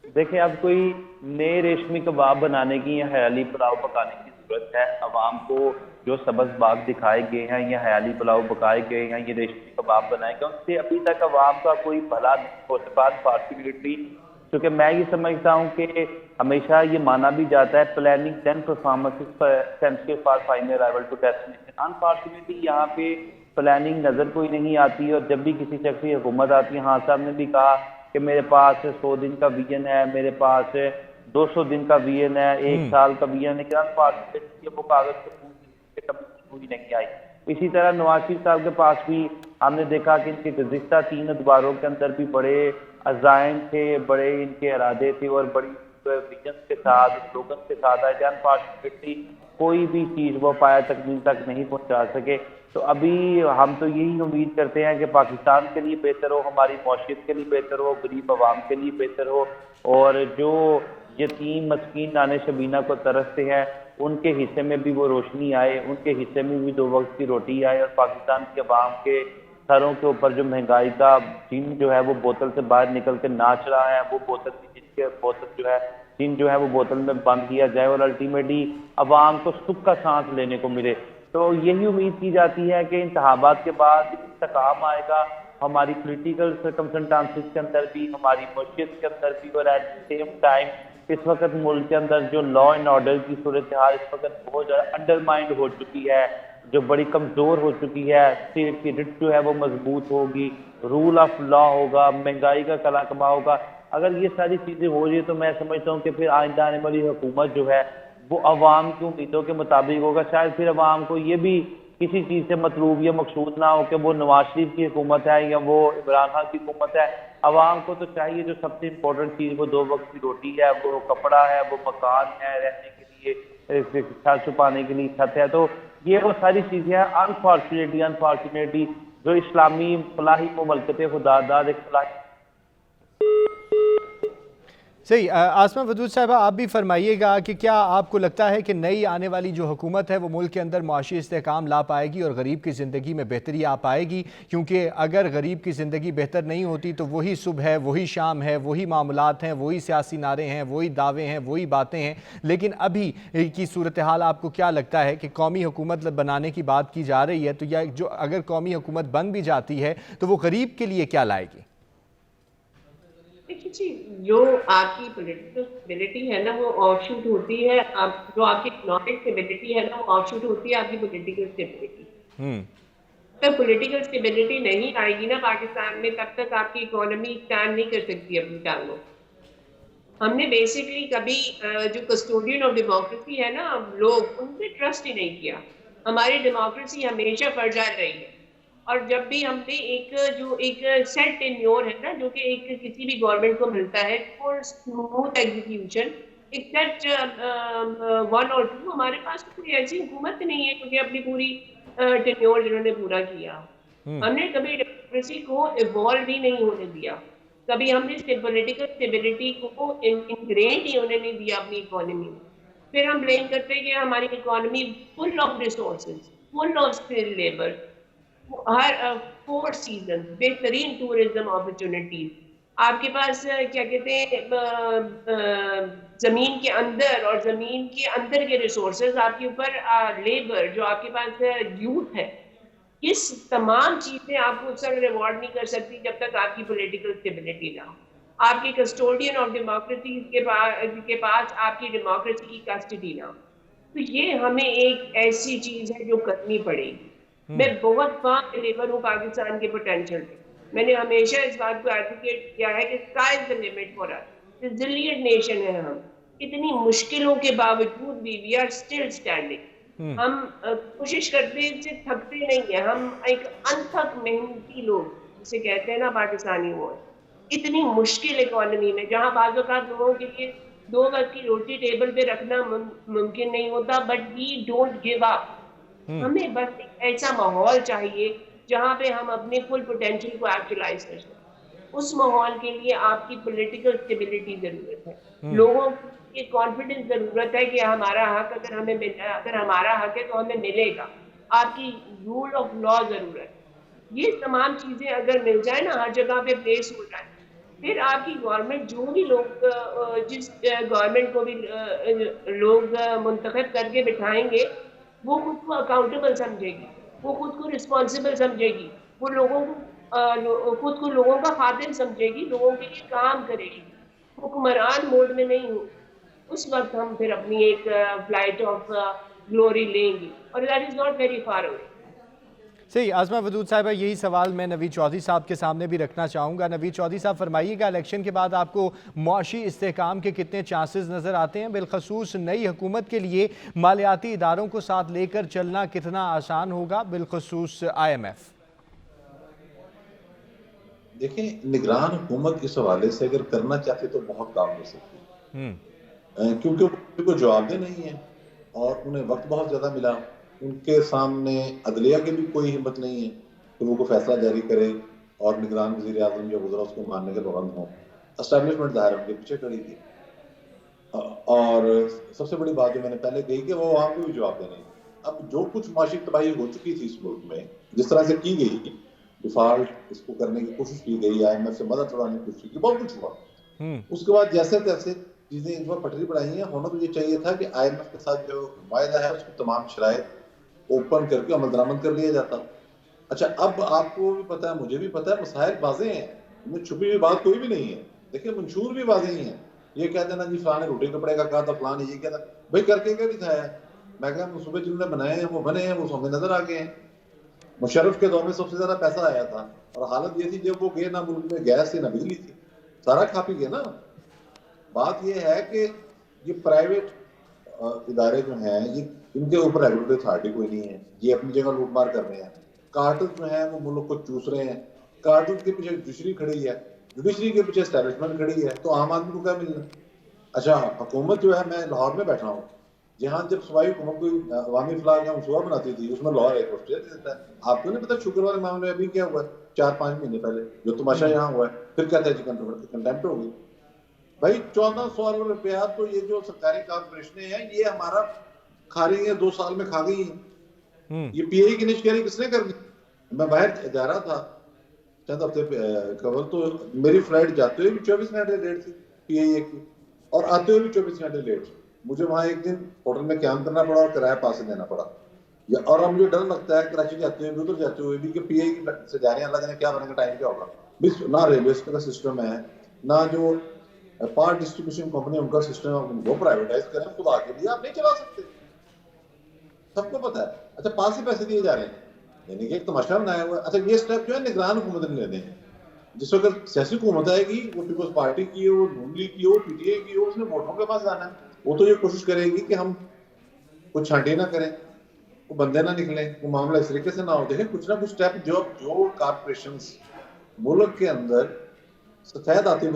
देखिए, अब कोई नए रेशमी कबाब बनाने की या हयाली पुलाव पकाने की जरूरत है। अवाम को जो सबज बाग दिखाए गए हैं, या हयाली पुलाव पकाए गए हैं, ये रेशमी कबाब बनाए गए, उससे अभी तक अवाम का कोई भला नहीं हो सका अनफॉर्चुनेटली। क्योंकि मैं ये समझता हूँ कि हमेशा ये माना भी जाता है planning 10 performances for final arrival to destination. Unfortunately यहाँ पे प्लानिंग नजर कोई नहीं आती, और जब भी किसी शख्स की हुकूमत आती है, हाँ साहब ने भी कहा कि मेरे पास 100 दिन का विजन है, मेरे पास 200 दिन का विजन है, 1 साल का विजन है, लेकिन वो कागज से कभी पूरी नहीं आई। इसी तरह नवाज शरीफ साहब के पास भी हमने देखा कि इनके गुज़िश्ता 3 अदवारों के अंदर भी बड़े अज़ाइम थे, बड़े इनके इरादे थे, और बड़ी विजन के साथ, स्लोगन के साथ आए थे। अनफॉर्चुनेटली कोई भी चीज़ वो पाया तकमील तक नहीं पहुंचा सके। तो अभी हम तो यही उम्मीद करते हैं कि पाकिस्तान के लिए बेहतर हो, हमारी मौशियत के लिए बेहतर हो, गरीब आवाम के लिए बेहतर हो, और जो यतीम मस्कीन नाने शबीना को तरसते हैं उनके हिस्से में भी वो रोशनी आए, उनके हिस्से में भी 2 वक्त की रोटी आए, और पाकिस्तान के अवाम के सरों के ऊपर जो महंगाई का जिन जो है वो बोतल से बाहर निकल के नाच रहा है, वो बोतल जो है जिन जो है वो बोतल में बंद किया जाए, और अल्टीमेटली अवाम को सुख का सांस लेने को मिले। तो यही उम्मीद की जाती है कि इंतखाबात के बाद इस्तेकाम आएगा हमारी पॉलिटिकल सर्कमस्टेंसेस के अंदर भी, हमारी मशीयत के अंदर भी, और एट द सेम टाइम इस वक्त मुल्क के अंदर जो लॉ एंड ऑर्डर की सूरत हाल इस वक्त बहुत ज़्यादा अंडरमाइंड हो चुकी है, जो बड़ी कमज़ोर हो चुकी है। स्टेट की रिट जो है वो मजबूत होगी, रूल ऑफ लॉ होगा, महंगाई का कला कमा होगा। अगर ये सारी चीज़ें हो रही है तो मैं समझता हूँ कि फिर आइंदा आने वाली हुकूमत जो है वो अवाम की उम्मीदों के मुताबिक होगा। शायद फिर अवाम को ये भी किसी चीज से मतलूब या मकसूद ना हो कि वो नवाज शरीफ की हुकूमत है या वो इमरान खान की हुकूमत है। अवाम को तो चाहिए जो सबसे इम्पोर्टेंट चीज, वो 2 वक्त की रोटी है, वो कपड़ा है, वो मकान है रहने के लिए, छत छुपाने के लिए छत है। तो ये वो सारी चीजें हैं। अनफॉर्चुनेटली जो इस्लामी फलाही मुमलकत खुदादाद एक फलाही। सही। आसमा वदूद साहबा, आप भी फरमाइएगा कि क्या आपको लगता है कि नई आने वाली जो हुकूमत है वो मुल्क के अंदर मुआशी इस्तेहकाम ला पाएगी और गरीब की ज़िंदगी में बेहतरी आ पाएगी? क्योंकि अगर गरीब की ज़िंदगी बेहतर नहीं होती तो वही सुबह है, वही शाम है, वही मामलात हैं, वही सियासी नारे हैं, वही दावे हैं, वही बातें हैं। लेकिन अभी की सूरत हाल आपको क्या लगता है कि कौमी हुकूमत बनाने की बात की जा रही है, तो या जो अगर कौमी हुकूमत बन भी जाती है तो वो गरीब के लिए क्या लाएगी? देखिए जी, जो आपकी पॉलिटिकल स्टेबिलिटी है ना वो ऑफशूट होती है, आप जो आपकी इकोनॉमिक स्टेबिलिटी है ना वो ऑफशूट होती है आपकी पॉलिटिकल स्टेबिलिटी। तब पॉलिटिकल स्टेबिलिटी नहीं आएगी ना पाकिस्तान में, तब तक आपकी इकोनॉमी स्टैंड नहीं कर सकती अपनी टांगों। हमने बेसिकली कभी जो कस्टोडियन ऑफ डेमोक्रेसी है ना लोग, उन पे ट्रस्ट ही नहीं किया। हमारी डेमोक्रेसी हमेशा फर्जाइल रही है। और जब भी हमने एक सेट टेन्योर है ना, जो कि एक किसी भी गवर्नमेंट को मिलता है फॉर स्मूथ एग्जीक्यूशन, एक्सेप्ट 1 और 2, हमारे पास तो कोई ऐसी हुकूमत नहीं है क्योंकि अपनी पूरी टेन्योर जिन्होंने पूरा किया। हमने कभी डेमोक्रेसी को इवॉल्व ही नहीं होने दिया, कभी हमने पॉलिटिकल स्टेबिलिटी को इंग्रेन ही होने नहीं दिया अपनी इकोनॉमी में। फिर हम ब्लेम करते हैं कि हमारी economy full of resources, full of skilled labour, her 4 season, बेहतरीन टूरिज्म अपॉर्चुनिटीज आपके पास, क्या कहते हैं, जमीन के अंदर और जमीन के अंदर के रिसोर्सेज आपके ऊपर, लेबर जो आपके पास यूथ है, इस तमाम चीजें आपको उस वक्त रिवॉर्ड नहीं कर सकती जब तक आपकी पॉलिटिकल स्टेबिलिटी ना हो। आपके कस्टोडियन ऑफ डेमोक्रेसी के पास आपकी डेमोक्रेसी की कस्टडी ना हो। तो ये हमें एक ऐसी चीज है जो करनी पड़ेगी। मैं बहुत फार्म बिलीवर हूँ पाकिस्तान के पोटेंशियल पे। मैंने हमेशा इस बात को एडवोकेट किया है कि sky is the limit for us, resilient nation है हम। इतनी मुश्किलों के बावजूद भी वी आर स्टिल स्टैंडिंग। हम कोशिश करते से थकते नहीं है, हम एक अनथक मेहनती लोग जिसे कहते हैं ना पाकिस्तानी वो। इतनी मुश्किल इकोनॉमी में जहाँ बाज़ औक़ात लोगों के लिए 2 वक्त की रोटी टेबल पे रखना मुमकिन नहीं होता, but we don't give up. हमें बस एक ऐसा माहौल चाहिए जहाँ पे हम अपने फुल पोटेंशियल को एक्चुअलाइज कर सकें। उस माहौल के लिए आपकी पॉलिटिकल स्टेबिलिटी जरूरत है, लोगों की कॉन्फिडेंस जरूरत है कि हमारा हक अगर हमें मिला, अगर हमारा हक है तो हमें मिलेगा। आपकी रूल ऑफ लॉ जरूरत है। ये तमाम चीजें अगर मिल जाए ना, हर जगह पे प्लेस हो जाए, फिर आपकी गवर्नमेंट जो भी लोग, जिस गवर्नमेंट को भी लोग मुंतखब करके बिठाएंगे, वो खुद को अकाउंटेबल समझेगी, वो खुद को रिस्पॉन्सिबल समझेगी, वो खुद को लोगों का खातिर समझेगी, लोगों के लिए काम करेगी, हुक्मरान मोड में नहीं हो। उस वक्त हम फिर अपनी एक फ्लाइट ऑफ ग्लोरी लेंगे, और that is not very far away. सही। आसमा वदूद साहिबा, यही सवाल मैं नवीद चौधरी साहब के सामने भी रखना चाहूँगा। नवीद चौधरी साहब, फरमाइएगा, इलेक्शन के बाद आपको मुआशी इस्तेहकाम के कितने चांसेस नज़र आते हैं? बिलखसूस नई हुकूमत के लिए मालियाती इदारों को साथ लेकर चलना कितना आसान होगा, बिलखसूस IMF? देखिए, निगरान हुकूमत इस हवाले से अगर करना चाहती तो बहुत काम हो सकती है, क्योंकि उनको जवाबदेह नहीं है और उन्हें वक्त बहुत ज़्यादा मिला। उनके सामने अदलिया की भी कोई हिम्मत नहीं है कि वो कोई फैसला जारी करे और निगरान वज़ीर आज़म जो गुजरा उसको मानने के पाबंद हों। एस्टैब्लिशमेंट ज़ाहिर उनके पीछे खड़ी थी, और सबसे बड़ी बात जो मैंने पहले कही कि वो वहाँ को भी जवाब देने। अब जो कुछ माशी तबाही हो चुकी थी इस मुल्क में, जिस तरह से की गई डिफॉल्ट इसको करने की कोशिश की गई, IMF से मदद छुड़ाने की कोशिश की, बहुत कुछ हुआ। उसके बाद जैसे तैसे चीजें इन पर पटरी पड़ाई हैं। होना तो ये चाहिए था कि IMF के साथ जो वायदा है उसकी तमाम शराइत ओपन करके अमल दरामद कर लिया जाता। अच्छा, अब आपको भी पता है, मुझे भी पता है, मसाइल वाज़ेह हैं, इनमें छुपी हुई बात कोई भी नहीं है। देखिए, मंशूर भी वाज़ेह ही है। ये कहते हैं ना जी फलाने रोटी कपड़े का कहा था, फलाने ये कहता, भाई करके क्या दिखाया? मैं कहा सुबह जिन्होंने बनाए हैं वो बने हैं, वो सामने नजर आ गए हैं। मुशर्रफ के दौर में सबसे ज्यादा पैसा आया था, और हालत ये थी जब वो गए ना मुल्क में गैस थी ना बिजली थी, सारा खा पी गए ना। बात ये है कि ये प्राइवेट इदारे जो हैं, ये इनके ऊपर रेगुलेटरी अथॉरिटी कोई नहीं है, ये अपनी जगह लूटमार कर रहे हैं। कार्टल्स जो है वो मुल्क को चूस रहे हैं। कार्टल्स के पीछे जुडिशरी खड़ी है, जुडिशरी के पीछे एस्टेब्लिशमेंट खड़ी है, तो आम आदमी को क्या मिलना। अच्छा, हुकूमत जो है, मैं लाहौर में बैठा हूँ, जहाँ जब सूबाई हुकूमत कोई अवामी फलाह या मनसूबा बनाती थी, उसमें लाहौर एक स्टे देता है। आपको नहीं पता शुक्र वाले मामले में अभी क्या हुआ है, 4-5 महीने पहले जो तमाशा यहाँ हुआ है, फिर कहते हैं जी कंटेम्प्ट हो गई। भाई 1400 अरब रुपया तो ये जो सरकारी कारपोरेशन है ये हमारा खा रही है, 2 साल में खा गई है। ये पीआई की निष्कारी किसने करनी। मैं बाहर जा रहा था चंद हफ्ते कबल, तो मेरी फ्लाइट जाते हुए भी 24 घंटे लेट थी पीआई की, और आते हुए भी 24 घंटे लेट थी। मुझे वहां एक दिन होटल में क्याम करना पड़ा और किराया पास से देना पड़ा। और अब मुझे डर लगता है कराची जाते हुए भी, उधर जाते हुए भी, कि पीआई से जा रहे हैं, अल्लाह जाने क्या बनेगा, टाइम क्या होगा। ना रेलवे का सिस्टम है, ना जो पावर डिस्ट्रीब्यूशन कंपनी उनका सिस्टम है, वो प्राइवेटाइज करें, खुदा के लिए आप नहीं चला सकते, सबको पता है। अच्छा, पास ही पैसे दिए जा रहे हैं, यानी कि एक तमाशा बनाया हुआ है। अच्छा, ये स्टेप जो है निगरान हुकूमत ने लेने हैं। जिस वक्त सियासी हुकूमत आएगी, वो पीपल्स पार्टी की हो, नून लीग की हो, पीटीआई की हो, उसने वोटों के पास जाना है। वो तो ये कोशिश करेगी कि हम कुछ छांटे ना करें, वो बंदे ना निकले, वो मामला इस तरीके से ना हो। देखें, कुछ ना कुछ स्टेप जो कारपोरेशन मुल्क के अंदर सफेद आती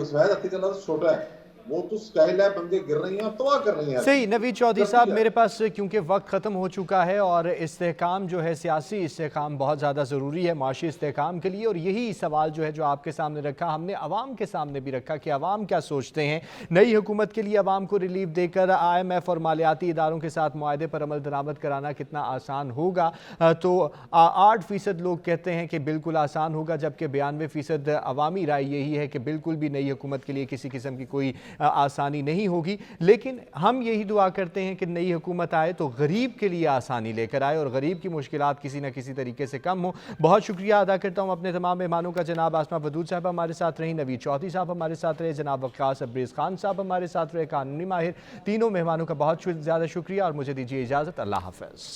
का लफ्ज छोटा है, वो तो स्काई लैब बंदे गिर रही हैं और तबाह कर रही हैं। सही नवीद चौधरी साहब, मेरे पास क्योंकि वक्त ख़त्म हो चुका है और इस्तेहकाम जो है, सियासी इस्तेहकाम बहुत ज़्यादा ज़रूरी है माशी इस्तेहकाम के लिए, और यही सवाल जो है जो आपके सामने रखा, हमने अवाम के सामने भी रखा कि अवाम क्या सोचते हैं। नई हुकूमत के लिए अवाम को रिलीफ देकर IMF और मालियाती इदारों के साथ मुआहदे पर अमल दरामद कराना कितना आसान होगा, तो 8% लोग कहते हैं कि बिल्कुल आसान होगा, जबकि 92% अवामी राय यही है कि बिल्कुल भी नई हुकूमत के लिए किसी किस्म की कोई आसानी नहीं होगी। लेकिन हम यही दुआ करते हैं कि नई हुकूमत आए तो गरीब के लिए आसानी लेकर आए और गरीब की मुश्किलात किसी न किसी तरीके से कम हो। बहुत शुक्रिया अदा करता हूँ अपने तमाम मेहमानों का। जनाब आसमा वदूद साहब हमारे साथ रही, नवीद चौधरी साहब हमारे साथ रहे, जनाब वक्कास अब्रेज़ खान साहब हमारे साथ रहे, कानूनी माहिर। तीनों मेहमानों का बहुत ज़्यादा शुक्रिया और मुझे दीजिए इजाज़त। अल्लाह हाफ़िज़।